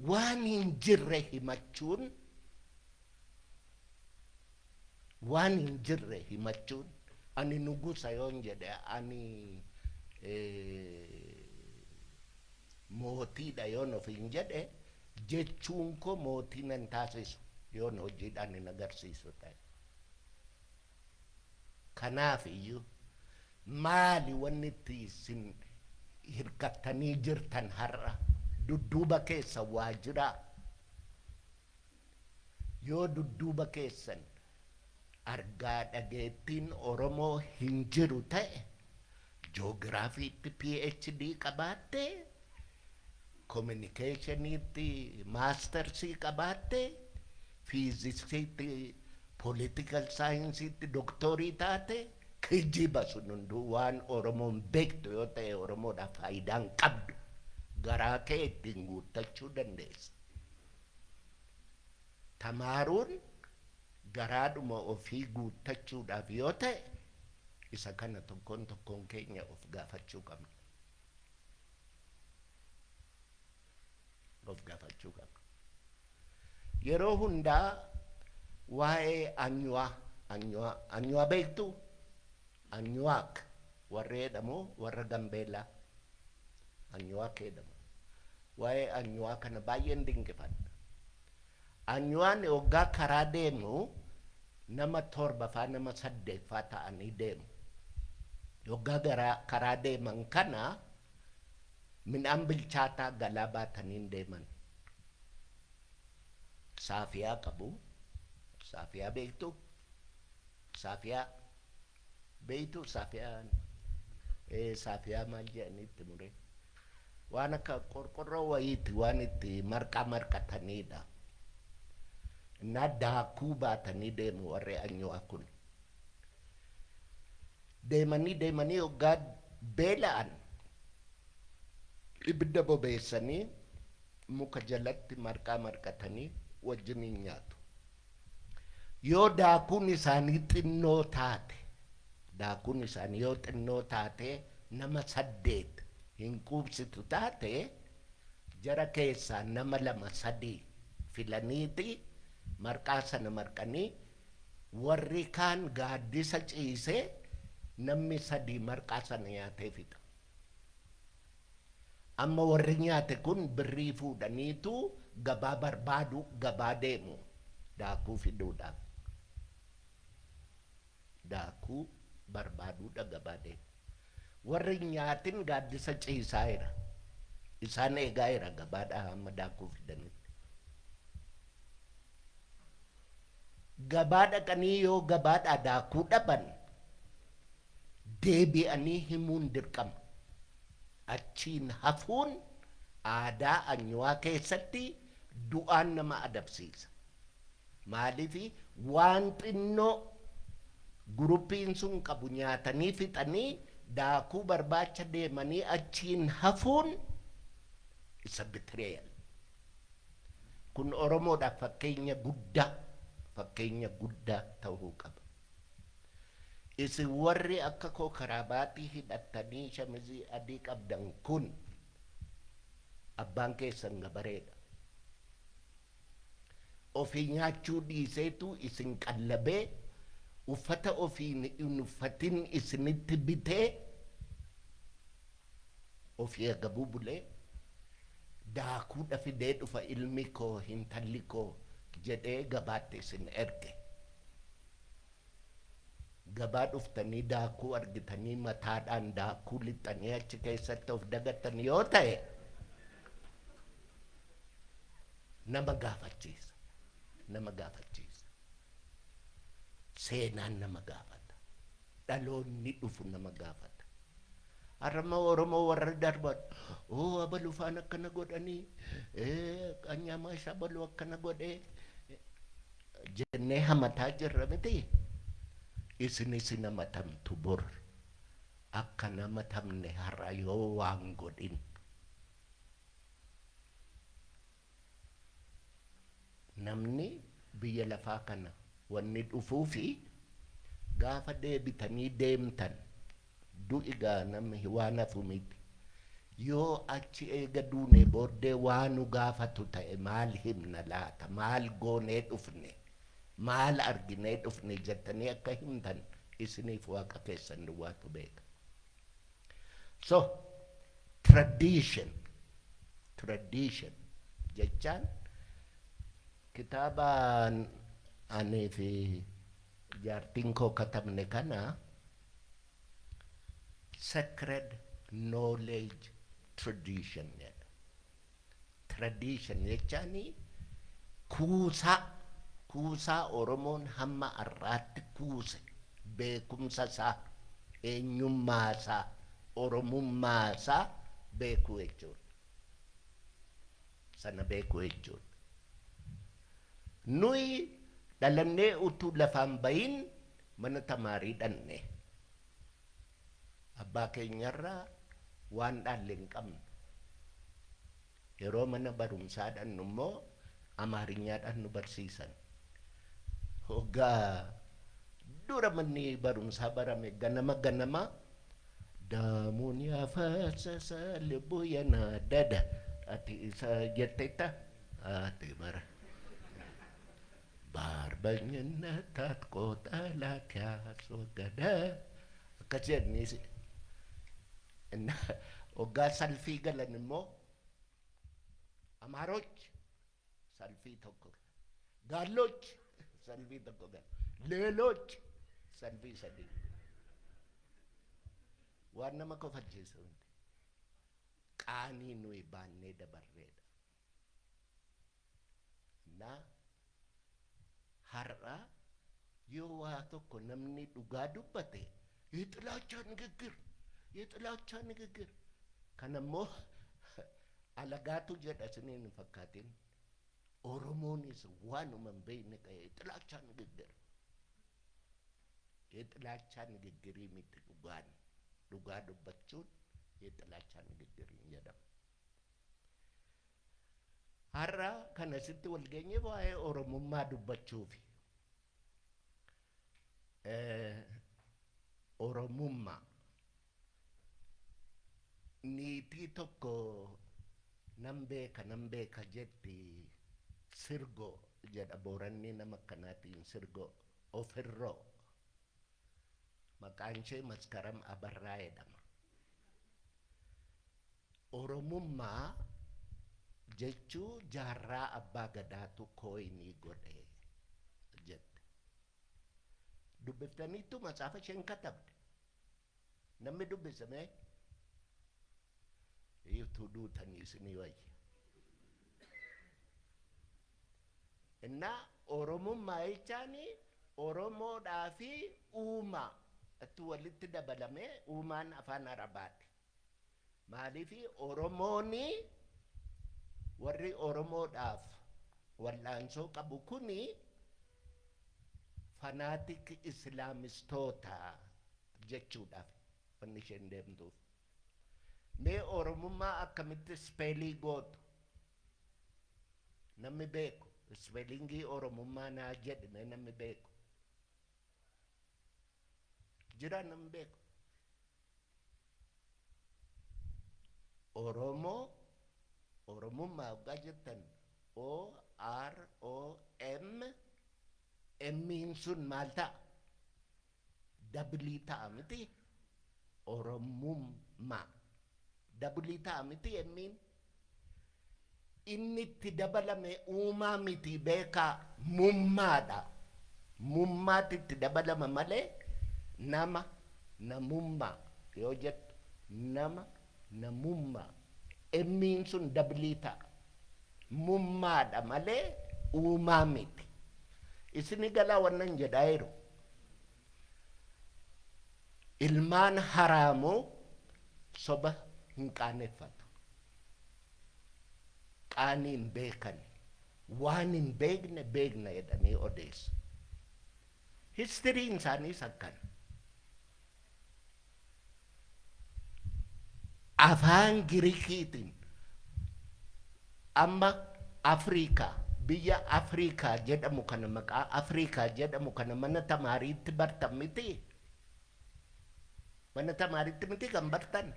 waan hin jirre himachuun ani nugusa yoon jedhe ani mootiidha yoon ofiin jedhe jechuun koo mootii nan taasisu yoon hojiidhaan hin agarsiisu ta'e. Kanaaf iyyuu maali wanni itti isin hirkattanii jirtan har'a dudduuba keessa waa jira. Yoo dudduuba keessan argaa dhageettiin Oromoo hin jiru ta'e joogiraafiitti PhD qabaatte, communicationiitti maastersii qabaatte, fiiziksiitti political science'itti doktorii taate kijiba sun hunduu waan Oromoon beektu yoo ta'e Oromoodhaaf faayidaan qabdu garaa kee ittiin guuttachuu dandeessa. Tamaaruun garaadhuma ofii guuttachuudhaaf yoo ta'e isa kana tokkoon keenya of gaafachuu qabna. of gaafachuu qaba. Yeroo hundaa waa'ee anyuwaa beektu anyuwaak warra jedhamu warra Gambeellaa anyuwaak jedhamu. Waa'ee anyuwaa kana baay'een dinqifadha. Anyuwaan yoggaa karaa deemu nama 7 faa nama 8 faa ta'anii deemu. Yoggaa karaa deeman kana midhaan bilchaataa galaa baatanii deeman. Saafiyaa qabu. Saafiyaa beektu? Saafiyaa beektu? Saafiyaa maal jedhanitti mure? Waan akka qorqorroo wayiiti waan itti marqatanidha. Na daakuu baatanii deemu warri anyuwaa kun. Deemanii yoggaa beela'an ibidda bobeessanii muka jalatti marqatanii wajjiniin nyaatu. Yoo daakuun isaanii xinnoo taate nama 8 hin quubsitu taate jara keessaa nama 2-3 filaniiti marqaa sana marqanii warri kaan gaaddisa ciisee namni 3 marqaa sana nyaatee fixa. Amma warri nyaate kun birrii fuudhaniitu gabaa barbaadu gabaa deemu daakuu fiduudhaaf. Daakuu barbaaduudha gabaa deemu. Warri nyaatin gaaddisa ciisaa jira. Isaan eegaa jira gabaadhaa amma daakuu fidanitti. Gabaa dhaqanii yoo gabaadhaa daakuu dhaban deebi'anii himuun dirqama. Achiin hafuun aadaa anyuwaa keessatti du'aan nama adabsiisa. Maaliifi waan xinnoo guruppiin sun qabu nyaatanii fixanii daakuu barbaacha deemanii achiin hafuun isa betrayal. Kun Oromoodhaaf fakkeenya guddaa ta'uu qaba. Isin warri akka koo karaabaatii hidhattanii shamizii adii qabdan kun abbaan keessan gabareedha. Ofii nyaachuu dhiiseetu isin qallabee uffata ofiin hin uffatin isinitti bitee ofii agabuu bulee daakuudha fidee dhufa ilmi koo intalli koo jedhee gabaatti isin erge. Gabaa dhuftanii daakuu argitanii mataadhaan daakuu lixanii achi keessatti of dagatan yoo ta'e nama gaafachiisa. Seenaan nama gaafata. Dhaloonni dhufu nama gaafata. Harama Oromoo warra darban abaluu faan akkana godhanii qanyaamaa isaa abaluu akkana godhee jennee hamataa jirra miti. Isinis nama tamtu bor akka nama tamne har'a yoo waan godhin. Namni biyya lafaa kana wanni dhufuu fi gaafa deebitanii deemtan du'igaa namni waan hafu miti. Yoo achi eega duune booddee waanu gaafatu ta'e maal himna laata? Maal goonee dhufne? Maal arginee dhufne jettanii akka himtan isiniif waaqa keessan duwwaatu beeka. So tradition jechaan kitaaba ani fi jaartiin koo katabne kana sacred knowledge tradition jedha. Tradition jechaani kuusaa Oromoon hamma har'aatti kuuse beekumsa isaa eenyummaa isaa Oromummaa isaa beekuu jechuudha. Sana beekuu jechuudha. Nuyi dhalannee utuu lafaan bahin mana tamaarii dhanne. Abbaa keenyarraa waan dhaalle hin qabnu. Yeroo mana barumsaa dhannu immoo Amaarinyaadhaan nu barsiisan. Hoggaa dura manni barumsaa barame ganama daamuun yaafasasa lubbuu yana dada ati isa jettetta ati bara barbanyan natat kota lakya sogada akkas jedhanii waggaa salfii galan immoo amaaroch salfii tokko gaalloch salfii tokko gal leeloch salfii sadii waan nama kofalchiisu hundi qaanii nuyi baannee dabarreedha na har'a yoo waa tokko namni dhugaa dubbate የጥላቻ ንግግር ከነሞ አለጋቱ ጀዳስኔ ንፈካቴን ኦሮሞኒስ ዋኑ መንበይ ንቀ የጥላቻ ንግግር የሚጥጓን ዱጋ ዱባቹን የጥላቻ ንግግር ይየዳም አራ ከነስት ወልገኘ ባይ ኦሮሞማ ዱባቹፊ ኦሮሙማ niitii tokko nan beeka jetti sirgo jedha booranni nama akkanaatiin sirgo ofirroo maqaan ishee maskaram abarraa jedhama oromummaa jechuu jaarraa abbaa gadaatu kooyinii godhe jette dubbiftaniittu matsaafa isheen katabde namni dubbisame ይቱዱ ተኒስኒ ወይ እና ኦሮሞማ ይቻኒ ኦሮሞ ዳፊ ኡማ እትወልት ደበለሜ ኡማን አፋን አረባት ማሊፊ ኦሮሞኒ ወሪ ኦሮሞ ዳፍ ወላንሶ ቀቡኩኒ ፋናቲክ ኢስላሚስቶታ ጀቹዳፍ ወንሽን ደምቱ mee oromummaa akkamitti ispeelii gootu namni beeku ispeelingii oromummaa naa jedhi mee namni beeku jira namni beeku oromoo oromummaa waggaa jettan OROM emmiin sun maal ta'a dablii ta'a miti oromummaa dabulita miti emmin inni itti dabalame uumaa miti beeka mummaadha mummaatti itti dabalama malee nama namummaa yoo jettu nama namummaa emmiin sun dablita mummaadha malee uumaa miti isini galaa wannan jedhaayiru ilmaan haraamoo soba hinqaaneffatu qaaniin beekan waan hin beekne jedhanii odeessu histiriin isaaniis akkan afaan girikiitiin amma afriikaa biyya afriikaa jedhamu kana maqaa afriikaa jedhamu kana mana tamaariitti bartan miti mana tamaariitti miti kan bartan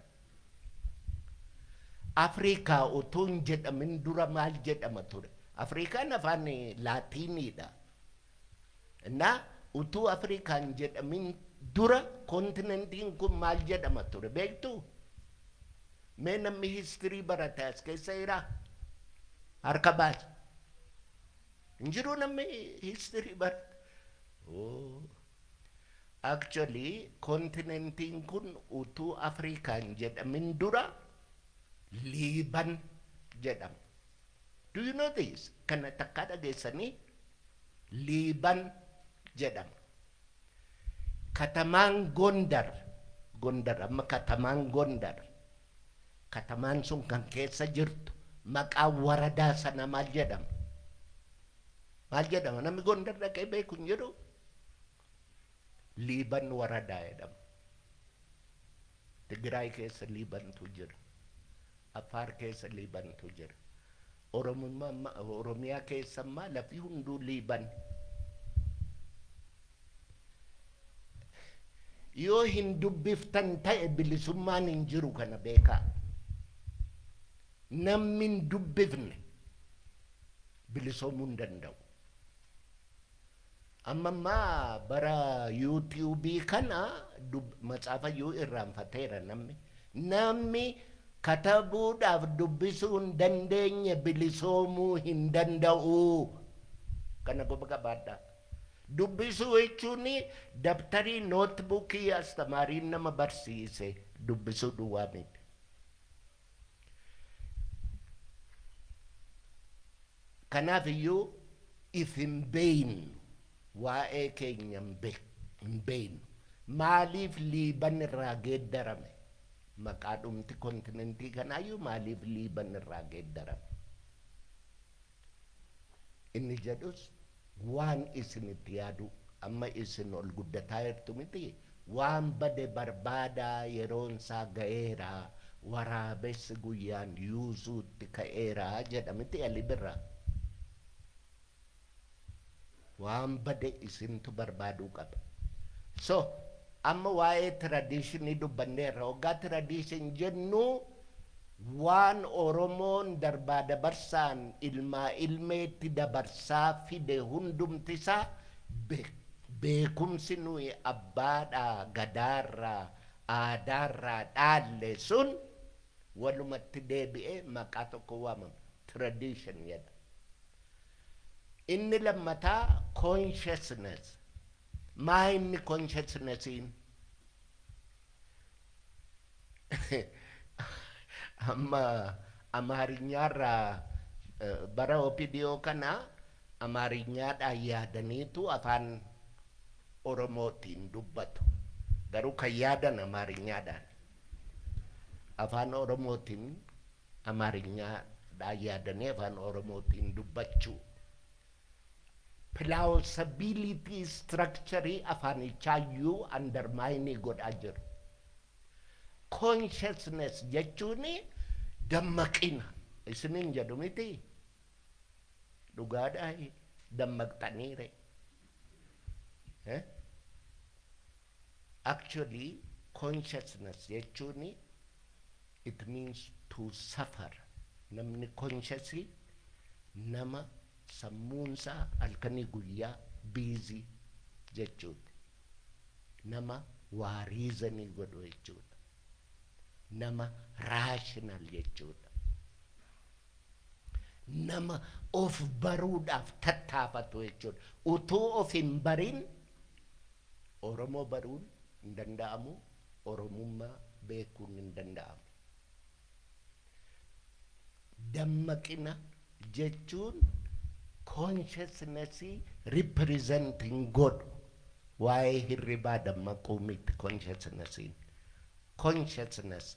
Afrika utuun jedhamin dura maal jedhama ture Afrikaan afaan laatiiniidha na utuu Afrikaan jedhamin dura kontinentiin kun maal jedhama ture beektu mee namni histirii barate as keessa jira harka baasa injiru namni histirii barate actually kontinentiin kun utuu Afrikaan jedhamin dura Liban jedham. Do you know this? Kana takka dhageessanii Liban jedham. Katamaan Gondar amma katamaan Gondar. Katamaan sun kan keessa jirtu maqaa waradaa sana maal jedhama? Maal jedhama? Namni Gondar dhaqee beeku hin jedhu Liban waradaa jedhama. Tigraay keessa Libantu jira. Afar keessa Libantu jira. Oromiyaa keessa ammaa lafi hunduu Liban. Yoo hin dubbiftan ta'e bilisummaan hin jiru kana beekaa. namni hin dubbifne bilisoomuu hin danda'u. Amma bara yuutiyuubii kana matsaafayyuu irraanfateera namni katabuudhaaf dubbisuu hin dandeenye bilisoomuu hin danda'u. Kana goba qabaadhaa. Dubbisuu jechuun dabtarii nootbuukii astamaariin nama barsiise dubbisuu duwwaa miti. Kanaaf iyyuu if hin beeynu waa'ee keenya hin beeynu. Maaliif Liiban irraa geeddarame? Maqaa dhumti kontinentii kanaayyuu maaliif Liiban irraa geeddarame? Inni jedhus waan isinitti yaadu amma isin ol guddataa jirtu miti. Waan bade barbaadaa yeroon isaa ga'eera, waraabessi guyyaan yuusuutti ka'eera jedhamiti Ali Birraa. Waan bade isintu barbaaduu qaba. So amma waa'ee traditionii dubbanneerra. Waggaa tradition jennu waan Oromoon darbaa dabarsaan ilmaa ilmeetti dabarsaa fide hundumtisaa beekumsi nuyi abbaadhaa, gadaarraa, aadaarraa dhaalle sun walumatti deebi'ee maqaa tokko waamama. Tradition jedha. Inni lammataa consciousness. Maa inni consciousnessiin? Amma Amaariñaarraa bara OPDO kana Amaariñaadhaan yaadaniitu afaan Oromootiin dubbatu. Garuu kan yaadan Amaariñaadhaan. Afaan Oromootiin Amaariñaadhaan yaadanii afaan Oromootiin dubbachuu. Plausibility structure afaanichaa undermine godhaa jiru. Consciousness jechuun dammaqina. Isiniin jedhu miti. Dhugaadhaa dammaqxaniire. Actually, consciousness jechuun it means to suffer. Namni consciously nama sammuunsaa halkanii guyyaa busy jechuudha. Nama waa reasonii godhu jechuudha. Nama rational jechuudha. Nama of baruudhaaf tattaafatu jechuudha. Utuu of hin barin Oromoo baruun hin danda'amu, Oromummaa beekuun hin danda'amu. Dammaqina jechuun consciousness representing God. Waa'ee hirribaa dammaquu miti consciousnessiin. Consciousness,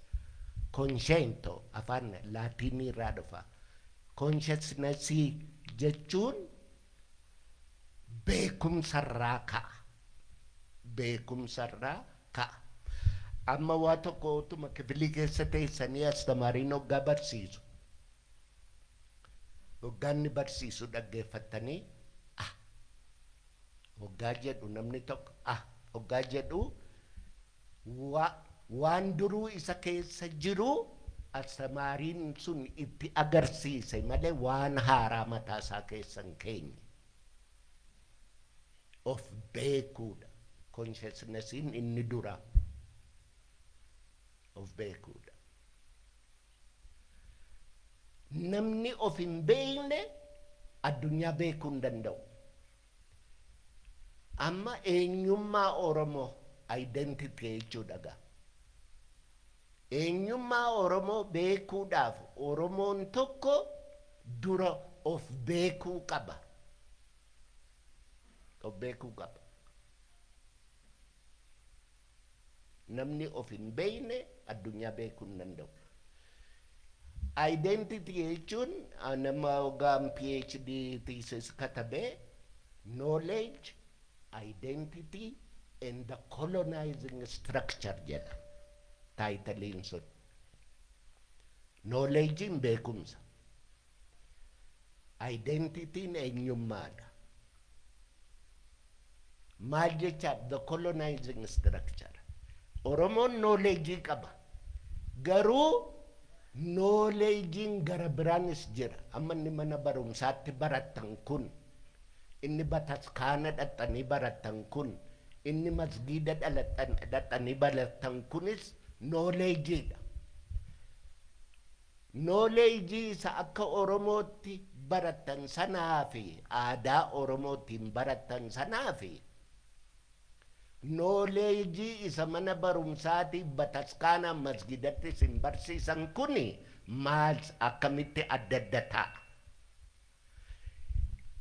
consciento, afaan Laatinii irraa dhufa. Consciousness jechuun beekumsarraa ka'a. Beekumsarraa ka'a. Amma waa tokko utuma kifilii keessa teessanii astamaariin hoggaa barsiisu. Hoggaanni barsiisu dhaggeeffattanii hoggaa jedhu namni tokko hoggaa jedhu waan duruu isa keessa jiru astamaariin sun itti agarsiise malee waan haaraa mataa isaa keessa hin keenye. Of beekuudha. Consciousnessiin inni dura. Of beekuudha. Namni of hin beekne addunyaa beekuu hin danda'u. Amma eenyummaa Oromoo identity jechuudha gaa. Eenyummaa Oromoo beekuudhaaf Oromoon tokko dura of beekuu qaba. Of beekuu qaba. Namni of hin beekne addunyaa beekuu hin danda'u. Identity jechuun nama hoggaan PhD thesis katabee knowledge, identity and the colonizing structure jedha. Taayitaliin sun. Knowledgein beekumsa. Identityin eenyummaadha. Maal jecha the colonizing structure. Oromoon knowledge qaba. Garuu Knowledgein gara biraanis jira. Amma inni mana barumsaatti barattan kun, inni bataskaana dhaxxanii barattan kun, inni masgiida dhaxxanii barattan kunis knowledgeidha. Knowledge isa akka Oromootti barattan sanaa fi aadaa Oromootiin barattan sanaa fi knowledge isa mana barumsaati bataskaana masgidatti isin barsiisan kuni maal akkamitti adda adda ta'a.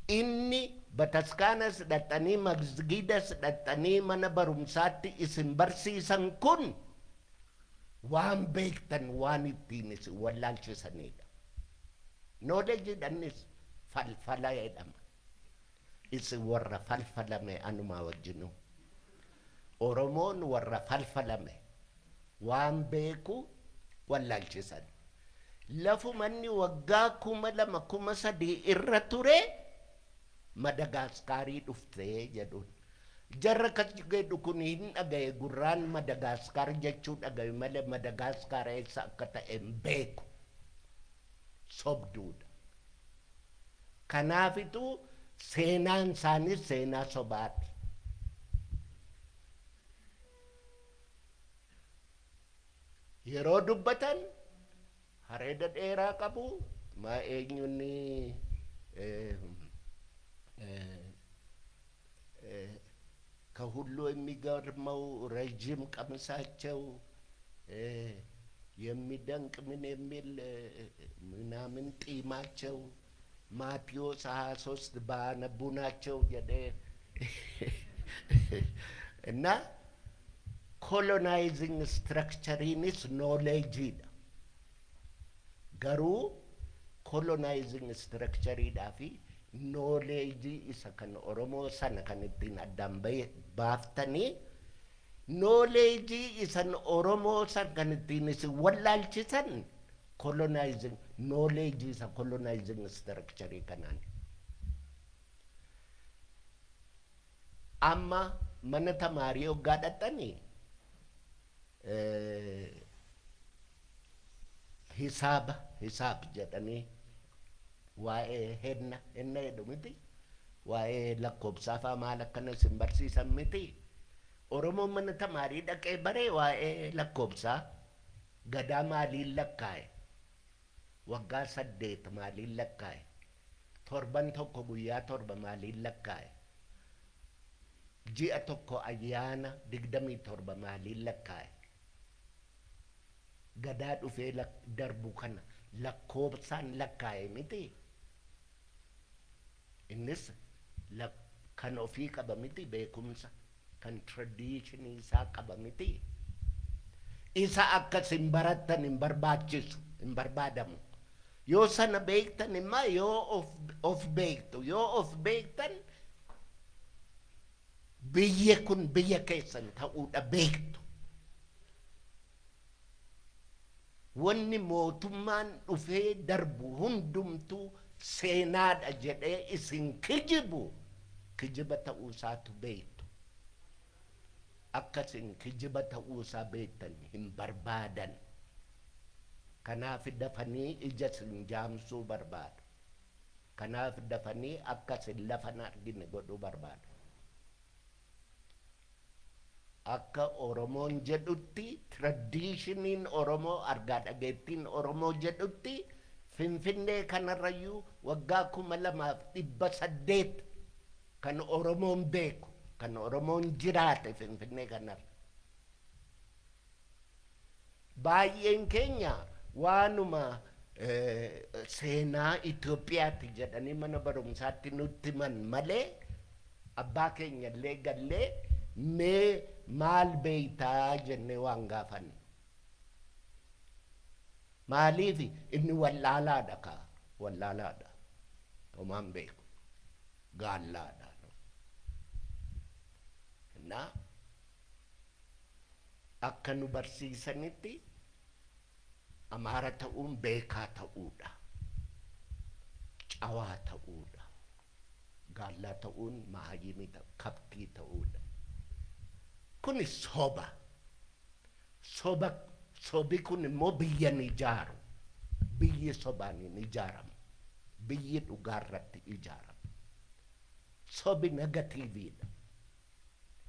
Inni bataskaanas dhaxxanii masgidas dhaxxanii mana barumsaatti isin barsiisan kun waan beektan waan ittiin isin wallaalchisanidha. Knowledge dhannis falfala jedhama. Isin warra falfalame anumaa wajjinu. Oromoon warra falfalame waan beeku wallaalchisan. Lafumanni waggaa 2003 irra ture Madagaskaarii dhuftee jedhuun. Jarra kas jedhu kun hin dhagaye gurraan Madagaskar jechuu dhagaye malee Madagaskar eessa akka ta'e hin beeku. Sobduudha. Kanaafitu seenaan isaanis seenaa sobaati. Yeroo dubbatan hareeda dheeraa qabu maa eenyunni ከሁሉ የሚገርመው ረጅም ቀምሳቸው የሚደንቅ ምን የሚል ምናምን ጢማቸው ማቴዎስ 23 ባነቡ ናቸው ጀደ እና colonizing structure is knowledge garu colonizing structure dafi knowledge isa kan Oromo sana kan ittiin addaan baaftanii knowledge isan Oromo san kan ittiin isin wallaalchisan colonizing knowledge isa colonizing structure kanaan. Amma mana tamaarii hoggaa dhaxxanii hisaab jedhanii waa'ee henna jedhu miti waa'ee lakkoobsaaf maal akkana isin barsiisan miti. Oromoon mana tamaarii dhaqee baree waa'ee lakkoobsaa gadaa maaliin lakkaa'e waggaa 8 maaliin lakkaa'e torban tokko guyyaa 7 maaliin lakkaa'e ji'a tokko ayyaana 27 maaliin lakkaa'e gadaa dhufee darbu kana lakkoobsaan lakkaa'e miti. Innis kan ofii qaba miti beekumsa kan traditionii isaa qaba miti. Isa akkasin barattan hin barbaachisu hin barbaadamu. Yoo sana beektan immoo yoo of beektu yoo of beektan biyya kun biyya keessan ta'uudha beektu. Wanni mootummaan dhufee darbu hundumtuu seenaadha jedhee isin kijiba ta'uu isaatu beektu. Akkasin kijiba ta'uu isaa beektan hin barbaadan. Kanaaf dafanii ija sin jaamsuu barbaadu. Kanaaf dafanii akkasin lafan argine godhuu barbaadu. Akka Oromoon jedhutti traditioniin Oromoo argaa dhageettiin Oromoo jedhutti Finfinnee kanarrayyuu waggaa 2800 kan Oromoon beeku kan Oromoon jiraate Finfinnee kanarra. Baay'een keenya waanuma seenaa Itoophiyaatti jedhanii mana barumsaatti nutti himan malee abbaa keenya illee gallee mee maal beeytaa jennee waan gaafanne. Maaliif inni wallaalaadha kaa wallaalaadha homaan beeku gaallaadha. Na akka nu barsiisanitti Amaara ta'uun beekaa ta'uudha, cawaa ta'uudha, gaallaa ta'uun mahayyimii kabtii ta'uudha. Kuni sobi kun immoo biyyan ijaaru. biyyi sobaan hin ijaaramu. Biyyi dhugaarratti ijaaramu. Sobi negatiiviidha.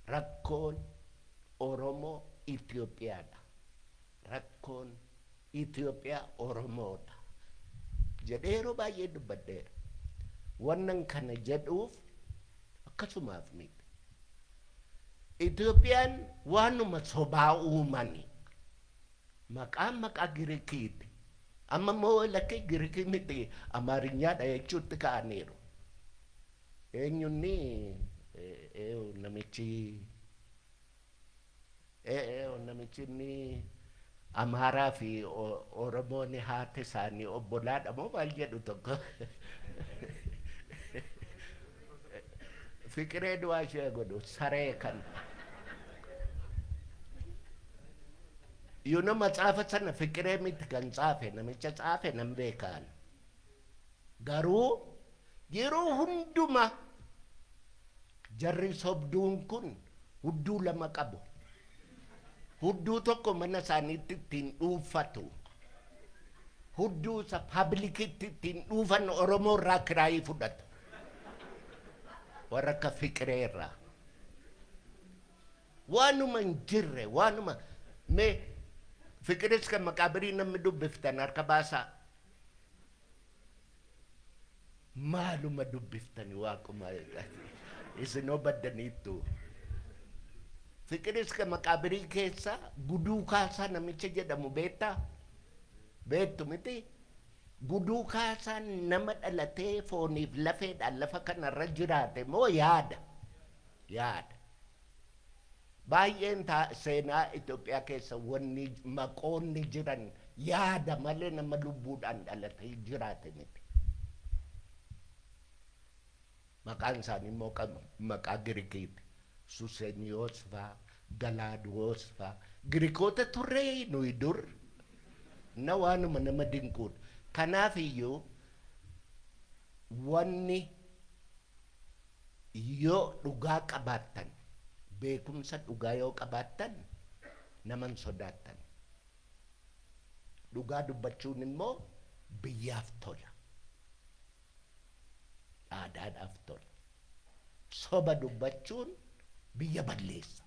Rakkoon Oromoo Itoophiyaadha. Rakkoon Itoophiyaa Oromoodha. Jedhee yeroo baay'ee dubbadheera. Wannan kana jedhuuf akkasumaaf miti. Itoophiyaan waanuma sobaa uumani. Maqaa Girikiiti. Amma moo lakkee Girikii miti Amaarinyaadha jechuutti ka'aniiru. Eenyunni namichi ni Amaaraa fi Oromoon haati isaanii obbolaadha moo maal jedhu tokko. Fikiree du'aa ishee godhu saree kan. Yuuna matsaafa sana fikiree miti kan tsaafe namicha tsaafe nan beekaan. Garuu yeroo hunduma jarri sobduun kun hudduu lama qabu. Hudduu tokko mana isaaniitti ittiin dhuunfatu. Hudduu isa pablikitti ittiin dhuunfan Oromoo irraa kiraayii fudhatu. Warra akka fikiree irraa. Waanuma hin jirre waanuma mee fikiris kan maqaabirii namni dubbiftan harka baasaa. Maaluma dubbiftani waaquma isinoo baddaniittu. Fikiris kan maqaabirii keessa guduu kaasaa namicha jedhamu beektaa? Beektu miti? Guduu kaasaa nama dhalatee fooniif lafeedhaan lafa kanarra jiraate moo yaada? Yaada. Baay'een seenaa Itoophiyaa keessa wanni maqoonni jiran yaada malee nama lubbuudhaan dhalatee jiraate miti. Maqaan isaanii immoo maqaa Girikiiti. Suseniyoos faa, Galaaduwoos faa. Girikoota turree nuyi dur. Na waanuma nama dinquudha. Kanaaf iyyuu wanni yoo dhugaa qabaattan beekumsa dhugaa yoo qabaattan naman sodaattan. Dhugaa dubbachuun immoo biyyaaf tola. Aadaadhaaf tola. Soba dubbachuun biyya balleessa.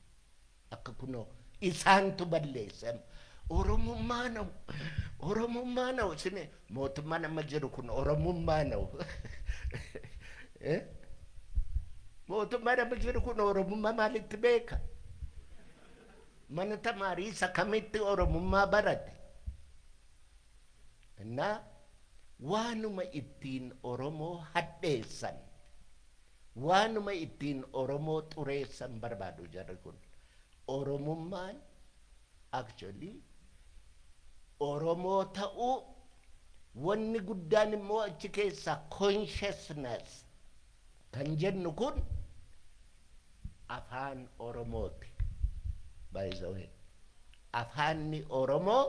Akka kunoo isaantu balleessa. Oromummaa na'u. Oromummaa na'u. Isini mootummaa nama jiru kun Oromummaa na'u. Mootummaa nama jiru kun Oromummaa maalitti beeka? Mana tamaarii isa kamitti Oromummaa barate? Innaa waanuma ittiin Oromoo hadheessan. Waanuma ittiin Oromoo xureessan barbaadu jarri kun. Oromummaan actually Oromoo ta'uu wanni guddaan immoo achi keessa consciousness kan jennu kun afaan Oromooti. By the way, afaanni Oromoo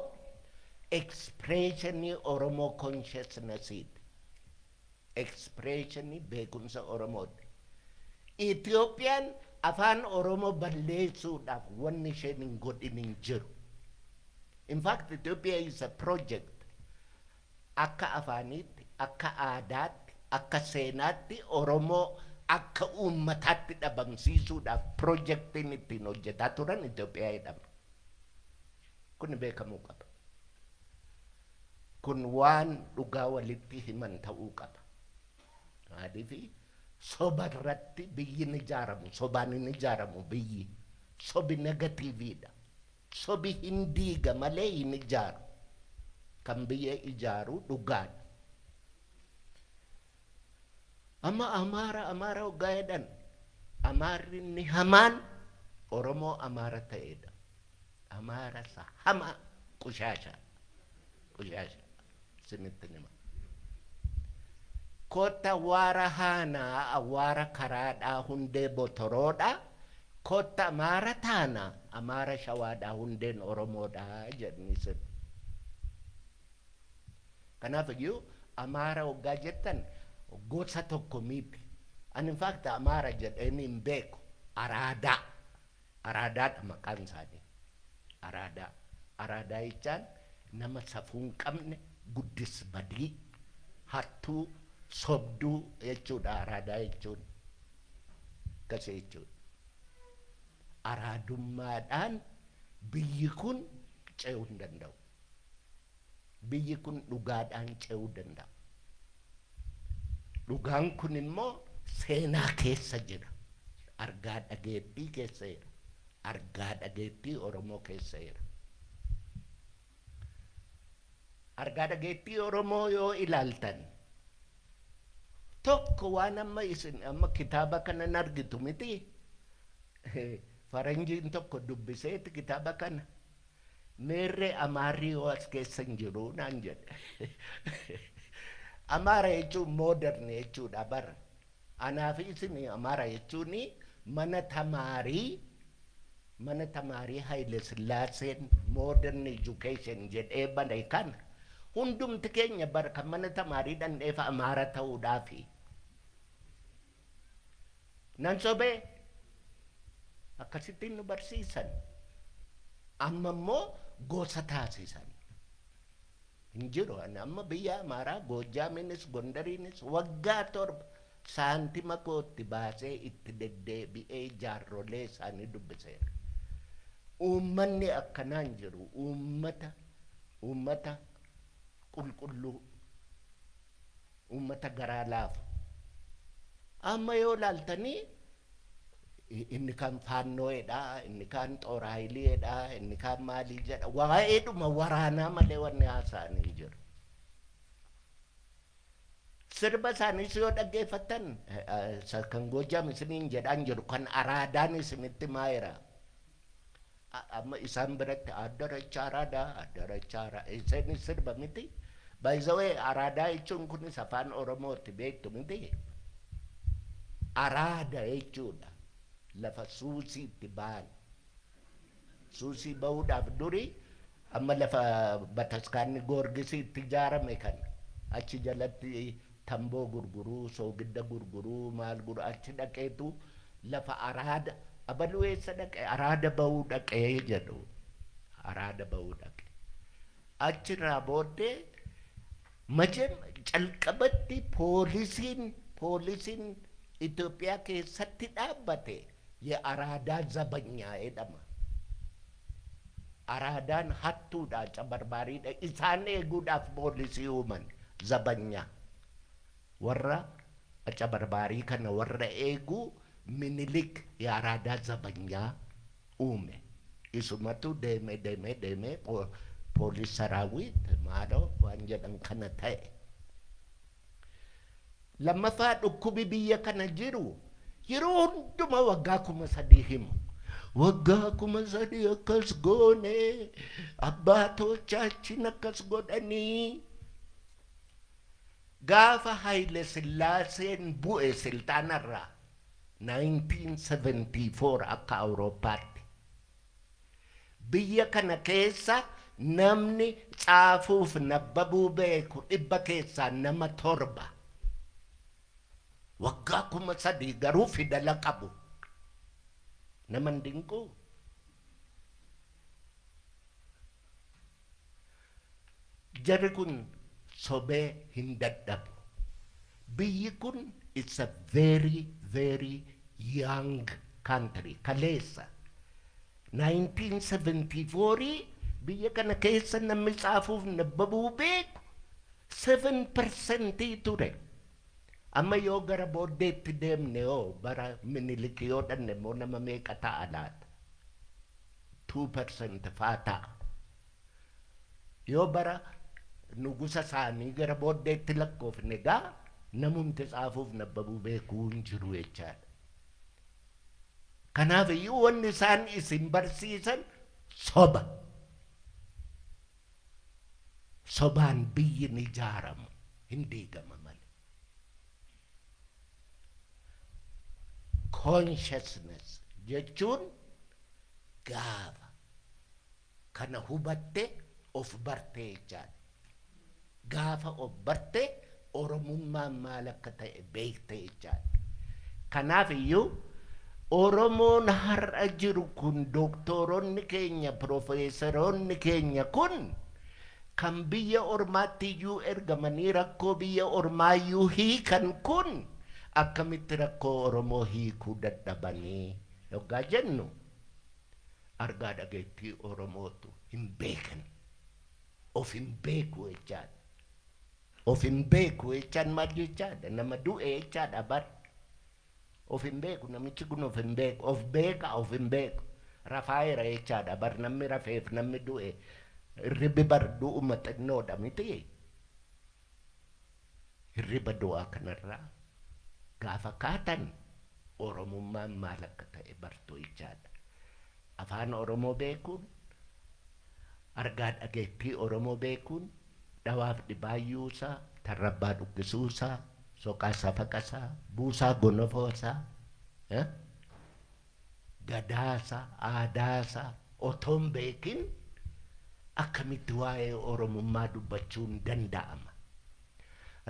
expressioni Oromoo consciousnessiti. Expressioni beekumsa Oromooti. Itoophiyaan afaan Oromoo balleessuudhaaf wanni isheen hin godhin hin jiru. In fact, Ethiopia is a project. Akka afaaniitti, akka aadaatti, akka seenaatti Oromoo akka uummataatti dhabamsiisuudhaaf projectiin ittiin hojjetaa turan Itoophiyaa jedhama. Kun beekamuu qaba. Kun waan dhugaa walitti himan ta'uu qaba. Maaliifi sobarratti biyyi ni ijaaramu, sobaan ni ijaaramu biyyi. Sobi negatiiviidha. Sobi hin diiga malee hin ijaaru. Kan biyya ijaaru dhugaadha. Amma Amaara hoggaa jedhan. Amaarri ni hamaan Oromoo Amaara ta'edha. Amaara sa hama qushaasha. Qushaasha. Sinitti nima. Kota waara haanaa awwaara karaadhaa hundee botoroodhaa. Kota Amaara taana Amaara shawaadhaa hundeen Oromoodhaa jedhanii sin. Kanaaf iyyuu Amaara hoggaa jettan gosa tokko miti. Ani in fact Amaara jedhanii hin beeku. Araadaa. Araadaadha maqaan isaanii. Araadaa. Araadaa jechaan nama safuu hin qabne, guddis badii hattuu sobduu jechuudha araadaa jechuun akkasii jechuudha. Araadummaadhaan biyyi kun ce'uu hin danda'u. Biyyi kun dhugaadhaan ce'uu danda'a. Dhugaan kun immoo seenaa keessa jira. Argaa dhageettii keessa jira. Argaa dhageettii Oromoo keessa jira. Argaa dhageettii Oromoo yoo ilaaltan tokko waan amma kitaaba kanan argitu miti. Faranjiin tokko dubbiseeti kitaaba kana. Meerree Amaarii yoo as keessa hin jiru naan jedhe. Amaara jechuun mooderni jechuudha bara. Anaaf isin Amaara jechuun mana tamaarii Haile Sillaaseen modern education jedhee bane kana. Hundumti keenya bara kan mana tamaarii dhandheef Amaara ta'uudhaafi. Nan sobee akkasittiin nu barsiisan. Amma immoo gosa taasisan. Hin jiru amma biyya Amaaraa Gojaamiinis Gondariinis waggaa torba saantima kootti baasee itti deddeebi'ee jaarrolee isaanii dubbiseera. Uummanni akkanaan jiru uummata qulqulluu, uummata garaa laafu. Amma yoo laaltanii inni kan faannoo'edha, inni kan xooraayiliidha, inni kan maalii jedha. Waa'eedhuma waraanaa malee wanni haasa'anii jiru. Sirba isaaniis yoo dhaggeeffattan kan Gojaam isiniin jedhaan jiru kan araadaan isinitti maayira. Amma isaan biratti addaracha araadaa isaanis sirba miti. By the way araadaa jechuun kunis afaan Oromooti beektu miti. Araada jechuudha. Lafa suusiitti ba'an. Suusii ba'uudhaaf duri amma lafa bataskaanni Goorgisiitti ijaarame kana achi jalatti tamboo gurguruu, soogidda gurguruu, maal gurguruu achi dhaqeetu lafa araada abaluu eessa dhaqee araada ba'uu dhaqee jedhu. Araada ba'uu dhaqe. Achirraa booddee majem calqabatti poolisiin Itoophiyaa keessatti dhaabbate የአራዳ ዘበኛ jedhama. Araadaan hattuudha, cabarbaariidha. Isaan eeguudhaaf poolisii uuman zabanya. Warra cabarbaarii kana warra eeguu Minilik የአራዳ zabanyaa uume. Isumatu deeme poolis saraawit maaloo waan jedhan kana ta'e. Lammaffaa dhukkubi biyya kana jiru yeroo hunduma waggaa 3 himu. Waggaa 3 akkas goone abbaatoochaachin akkas godhanii. Gaafa Haile Sillaaseen bu'e siltaanarraa 1974 akka Awurooppaatti biyya kana keessa namni xaafuuf nabbabuu beeku 100 keessaa nama 7. Waggaa 3 garuu fidala qabu. Naman dinquu. Jarri kun sobee hin dadhabu. Biyyi kun it's a very very young country. Kaleessa 1974 biyya kana keessa namni xaafuuf nabbabuu beeku 7% ture. Amma yoo gara booddeetti deemne bara Minilik yoo dhanne immoo nama meeqa ta'a laata? 2% faa ta'a. Yoo bara nugusa isaanii gara booddeetti lakkoofne gaa namumti xaafuuf nabbabuu beekuu hin jiru jechaadha. Kanaaf iyyuu wanni isaan isin barsiisan soba. Sobaan biyyi ni ijaaramu hin diigama malee. Consciousness jechuun gaafa kana hubatte of barte jechaadha. Gaafa of barte Oromummaan maal akka ta'e beekte jechaadha. Kanaaf iyyuu Oromoon har'a jiru kun doktoroonni keenya, profeesaroonni keenya kun kan biyya ormaattiyyuu ergamanii rakkoo biyya ormaayyuu hiikan kun akkamitti rakkoo Oromoo hiikuu dadhabanii yoggaa jennu argaa dhageettii Oromootu hin beekan. Of hin beeku jechaadha. Of hin beeku jechaan maal jechaadha? Nama du'e jechaadha bar. Of hin beeku namichi kun of hin beeku. Of beeka of hin beeku. Rafaayeera jechaadha bar namni rafeef namni du'e. Hirribi bar du'uma xinnoodha miti. Hirriba du'aa kanarraa gaafa kaatan Oromummaan maal akka ta'e bartuu jechaadha. Afaan Oromoo beekuun argaa dhageettii Oromoo beekuun dhawaaf dhibaayyuusaa tarrabbaa dhukkisuusaa soqaasaa faqasaa buusaa gonofoosaa gadaasaa aadaasaa otoon beekin akkamitti waa'ee Oromummaa dubbachuun danda'ama.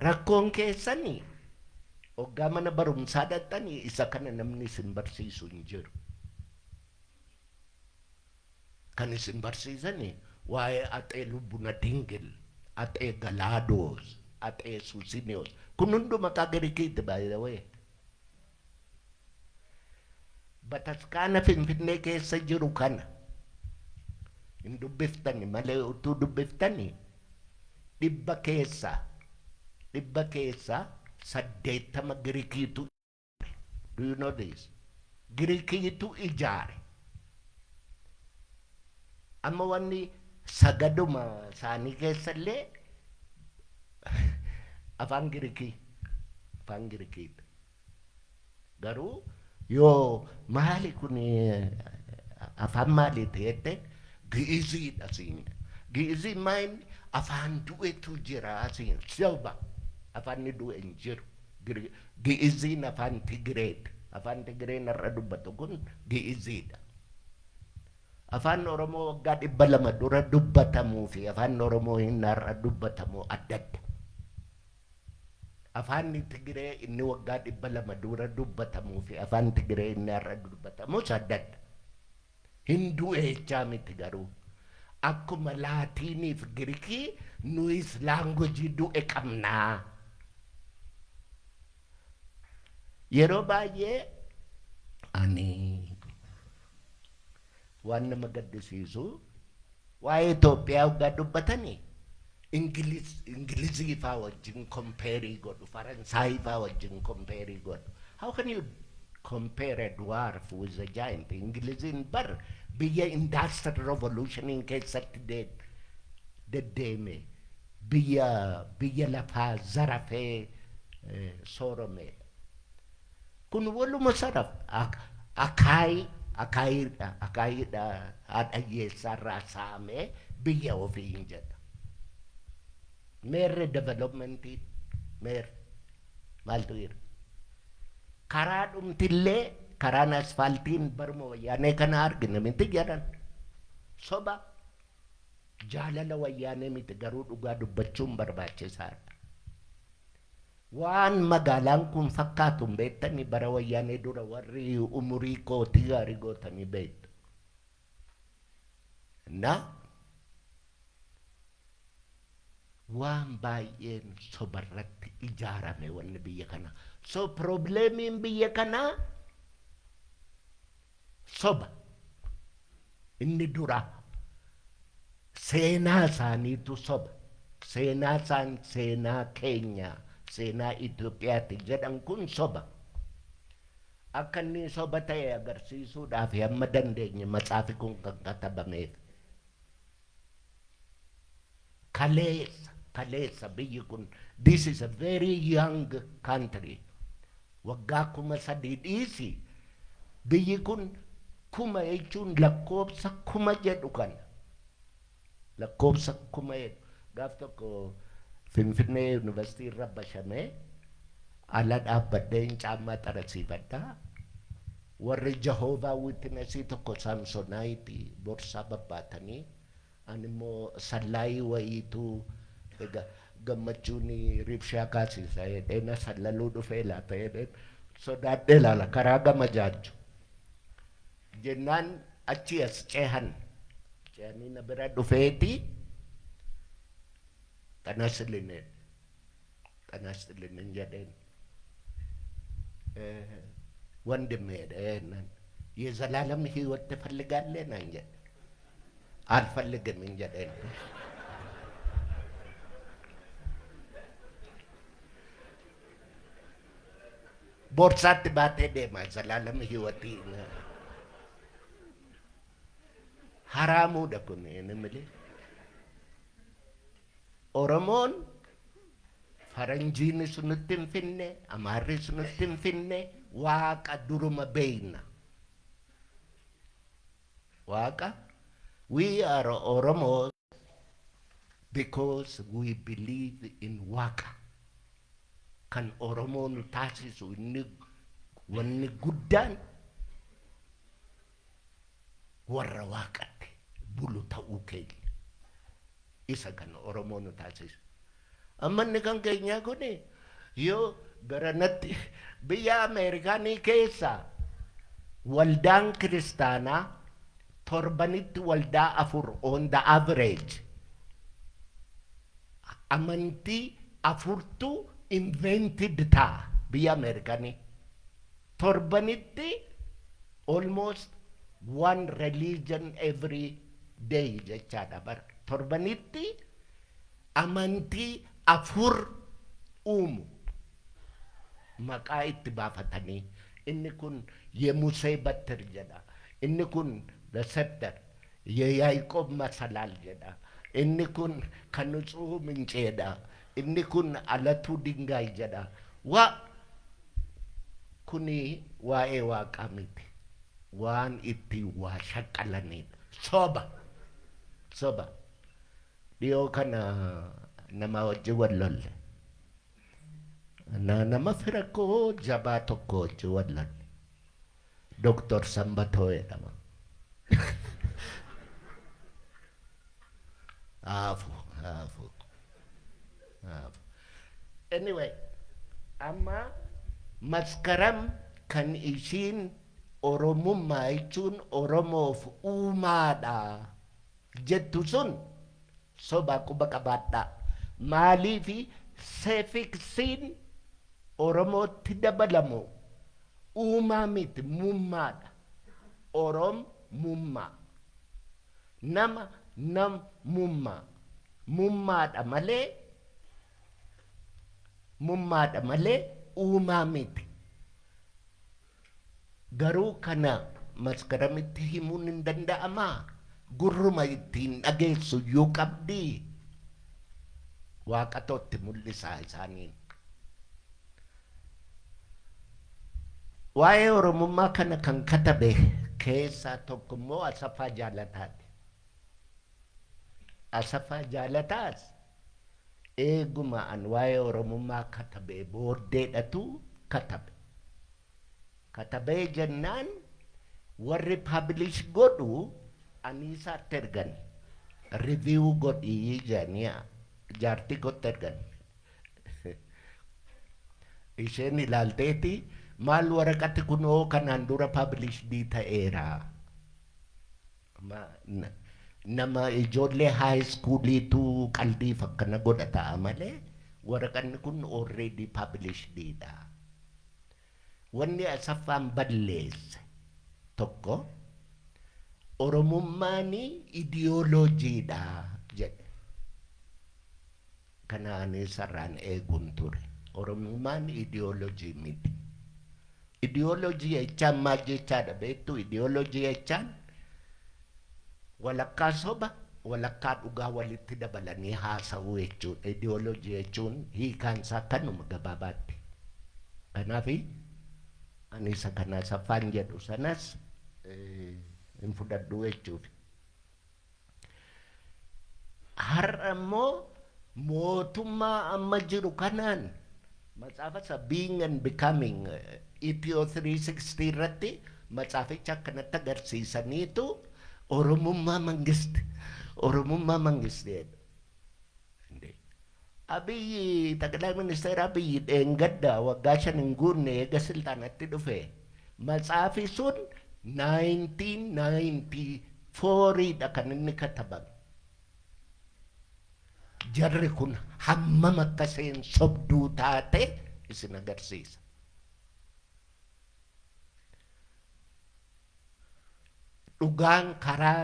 Rakkoon keessanii hoggaa mana barumsaa dhaqxanii isa kana namni isin barsiisu hin jiru. Kan isin barsiisanii waa'ee Atsee Lubbuna Dingil, Atsee Galaadoos, Atsee Suusiniyoos. Kun hunduu maqaa Giriikiiti by the way. Bataskaana Finfinnee keessa jiru kana hin dubbiftani malee utuu dubbiftani dhibba keessa 80 Giriikiitu. Do you know this? Giriikiitu ijaare. Amma wanni sagaduma isaanii keessallee afaan Giriikiidha. Garuu yoo maali kun afaan maaliiti jette Gi'iziidha siin. Gi'iziin maayini afaan du'etu jira siin silba afaan ni du'e hin jiru. Gi'iziin afaan Tigireedha. Afaan Tigireen irra dubbatu kun Gi'iziidha. Afaan Oromoo waggaa 200 dura dubbatamuu fi afaan Oromoo hin har'a dubbatamu adda adda. Afaan Tigiree inni waggaa 200 dura dubbatamuu fi afaan Tigiree inni har'a dubbatamu adda adda. Hin du'e jechaa miti garuu. Akkuma Laatiiniif Giriikii nuyis laangojii du'e qabnaa. Yeroo baay'ee ani waan nama gaddisiisu waa'ee Itoophiyaa waggaa dubbatanii Ingilizii faa wajjin kompeerii godhu, Faransaayii faa wajjin kompeerii godhu. How can you compare a dwarf with a giant? Ingiliziin bar biyya industrial revolution keessatti deddeeme biyya lafaa zarafee soorome. Kun waluma saraf akaayiidha haadha hiyyeessaarraa saamee biyya ofii hin jedha. Meerre developmentii meerre maaltu jira? Karaa dhumtillee karaan asfaaltiin barma wayyaanee kana argina miti jedhan soba jaalala wayyaanee miti garuu dhugaa dubbachuun barbaachisaadha. Waan magaalaan kun fakkaatu beektanii bara wayyaanee dura warri umurii kootii gaarii gootanii beektu. Na waan baay'een sobarratti ijaarame wanni biyya kana. So problemiin biyya kana soba inni dura seenaa isaaniitu soba. Seenaa keenya. Seenaa Itoophiyaatti jedhan kun soba. Akka inni soba ta'e agarsiisuudhaaf hamma dandeenye matsaafi kun kan katabameef. Kaleessa biyyi kun this is a very young country. Waggaa 3,000 dhiisi. Biyyi kun 1,000 jechuun lakkoobsa 1,000 jedhu kana. Lakkoobsa 1,000 gaaf tokko Finfinnee University irra bashamee ala dhaabbadheen caammaa xarasiifadhaa. Warri Jehovah Witnessii tokko Samsonaayitii borsaa babbaatanii ani immoo sallaayii wayiitu gammachuun ribshaa kaasiisa jedheen sallaluu dhufee laata jedheen sodaadhee laala karaa gama jaajju jennaan achi as ceehanii na bira dhufeeti Tanastilinen jedheen ወንድሜ ደህናን የዘላለም ህይወት ትፈልጋለህ እንጂ አልፈልግም እንጂ ቦርሳት ባቴ ደማ ዘላለም ህይወት ሐራሙ ደኩን እንምል ኦሮሞን ፈረንጂን ስንትን ፍኔ አማሪ ስንትን ፍኔ ዋቃ ዱሩመ በይና ዋቃ we are Oromo because we believe in Waka. Kan Oromo nu taasisu inni wanni guddaan warra Waaqatti bulu ta'uu keenya isa kan Oromo nu taasisu. Ammanni kan keenya kuni yoo garanatti biyya Ameerikaanii keessa waldaan kiristaanaa torbanitti waldaa afur on the average amantii afurtu invented ta biyya Ameerikaanii torbanitti almost one religion every day jechaadha bar torbanitti amantii afur uumu maqaa itti baafatanii inni kun የሙሴ በትር jedha inni kun the scepter የያዕቆብ መሰላል jedha inni kun kan ንጹህ ምንጭ jedha inni kun አለቱ ድንጋይ jedha wa kuni waa'ee waaqaa miti waan itti waa shaqqalanidha soba dhiyoo kana nama wajji wallolle nama fira koo jabaa tokko wajji wallolle Dr. Sambatoo jedhama Afu. Anyway, amma maskaram kan ishiin Oromummaa jechuun Oromoof uumaadha jettu sun soba quba qabaadha. Maaliifi seefiksiin Oromootti dabalamu uumaa miti mummaadha. Oromummaa. Nama mummaadha malee uumaa miti. Garuu kana maskaramitti himuun hin danda'amaa. Gurruma ittiin dhageessu yoo qabdi waaqatotti mul'isaa isaaniin. Waa'ee Oromummaa kana kan katabe keessaa tokko immoo Asaffaa Jaalataati. Asaffaa Jaalataas eeguma an waa'ee Oromummaa katabe booddeedhatu katabe. Katabee jennaan warri publish godhu aniisaatti ergan review godhii jedhanii jaartii gotti ergan. Isheen ilaalteeti maal waraqati kunoo kanaan dura publish ta'eera. Nama ijoollee high schooliitu qalbiif akkana godhata malee waraqanni kun already publishedidha. Wanni Asaffaan balleesse tokko Oromummaani ideoloojiidha jedhe. Kana ani sarraan eeguun ture. Oromummaan ideoloojii miti. Ideoloojii jechaan maal jechaadha beektu? Ideoloojii jechaan walakkaa soba walakkaa dhugaa walitti dabalanii haasa'uu jechuudha. Ideoloojii jechuun hiikaan isaa kanuma gabaabaatti. Kanaafi ani isa kana Asaffaan jedhu sanas hin fudhadhu jechuudha. Har'a immoo mootummaa amma jiru kanaan matsaafa isa being and becoming Ethio 360 irratti matsaaficha akkanatti agarsiisaniitu Oromummaa mangisti jedhu. Abiyyi ጠቅላይ ሚኒስትር Abiyyi dheengadda waggaa 5 hin guunne eega siltaanatti dhufe matsaafi sun 1994dha kan inni katabame. jarri kun hammam akka isheen sobduu taate isin agarsiisa. Dhugaan karaa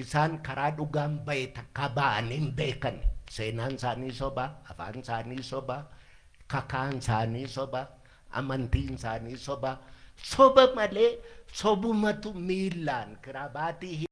isaan karaa dhugaan bahe takka ba'an hin beekan. Seenaan isaanii soba, afaan isaanii soba, kakaan isaanii soba, amantiin isaanii soba. Soba malee sobumatu miilaan kirabaatii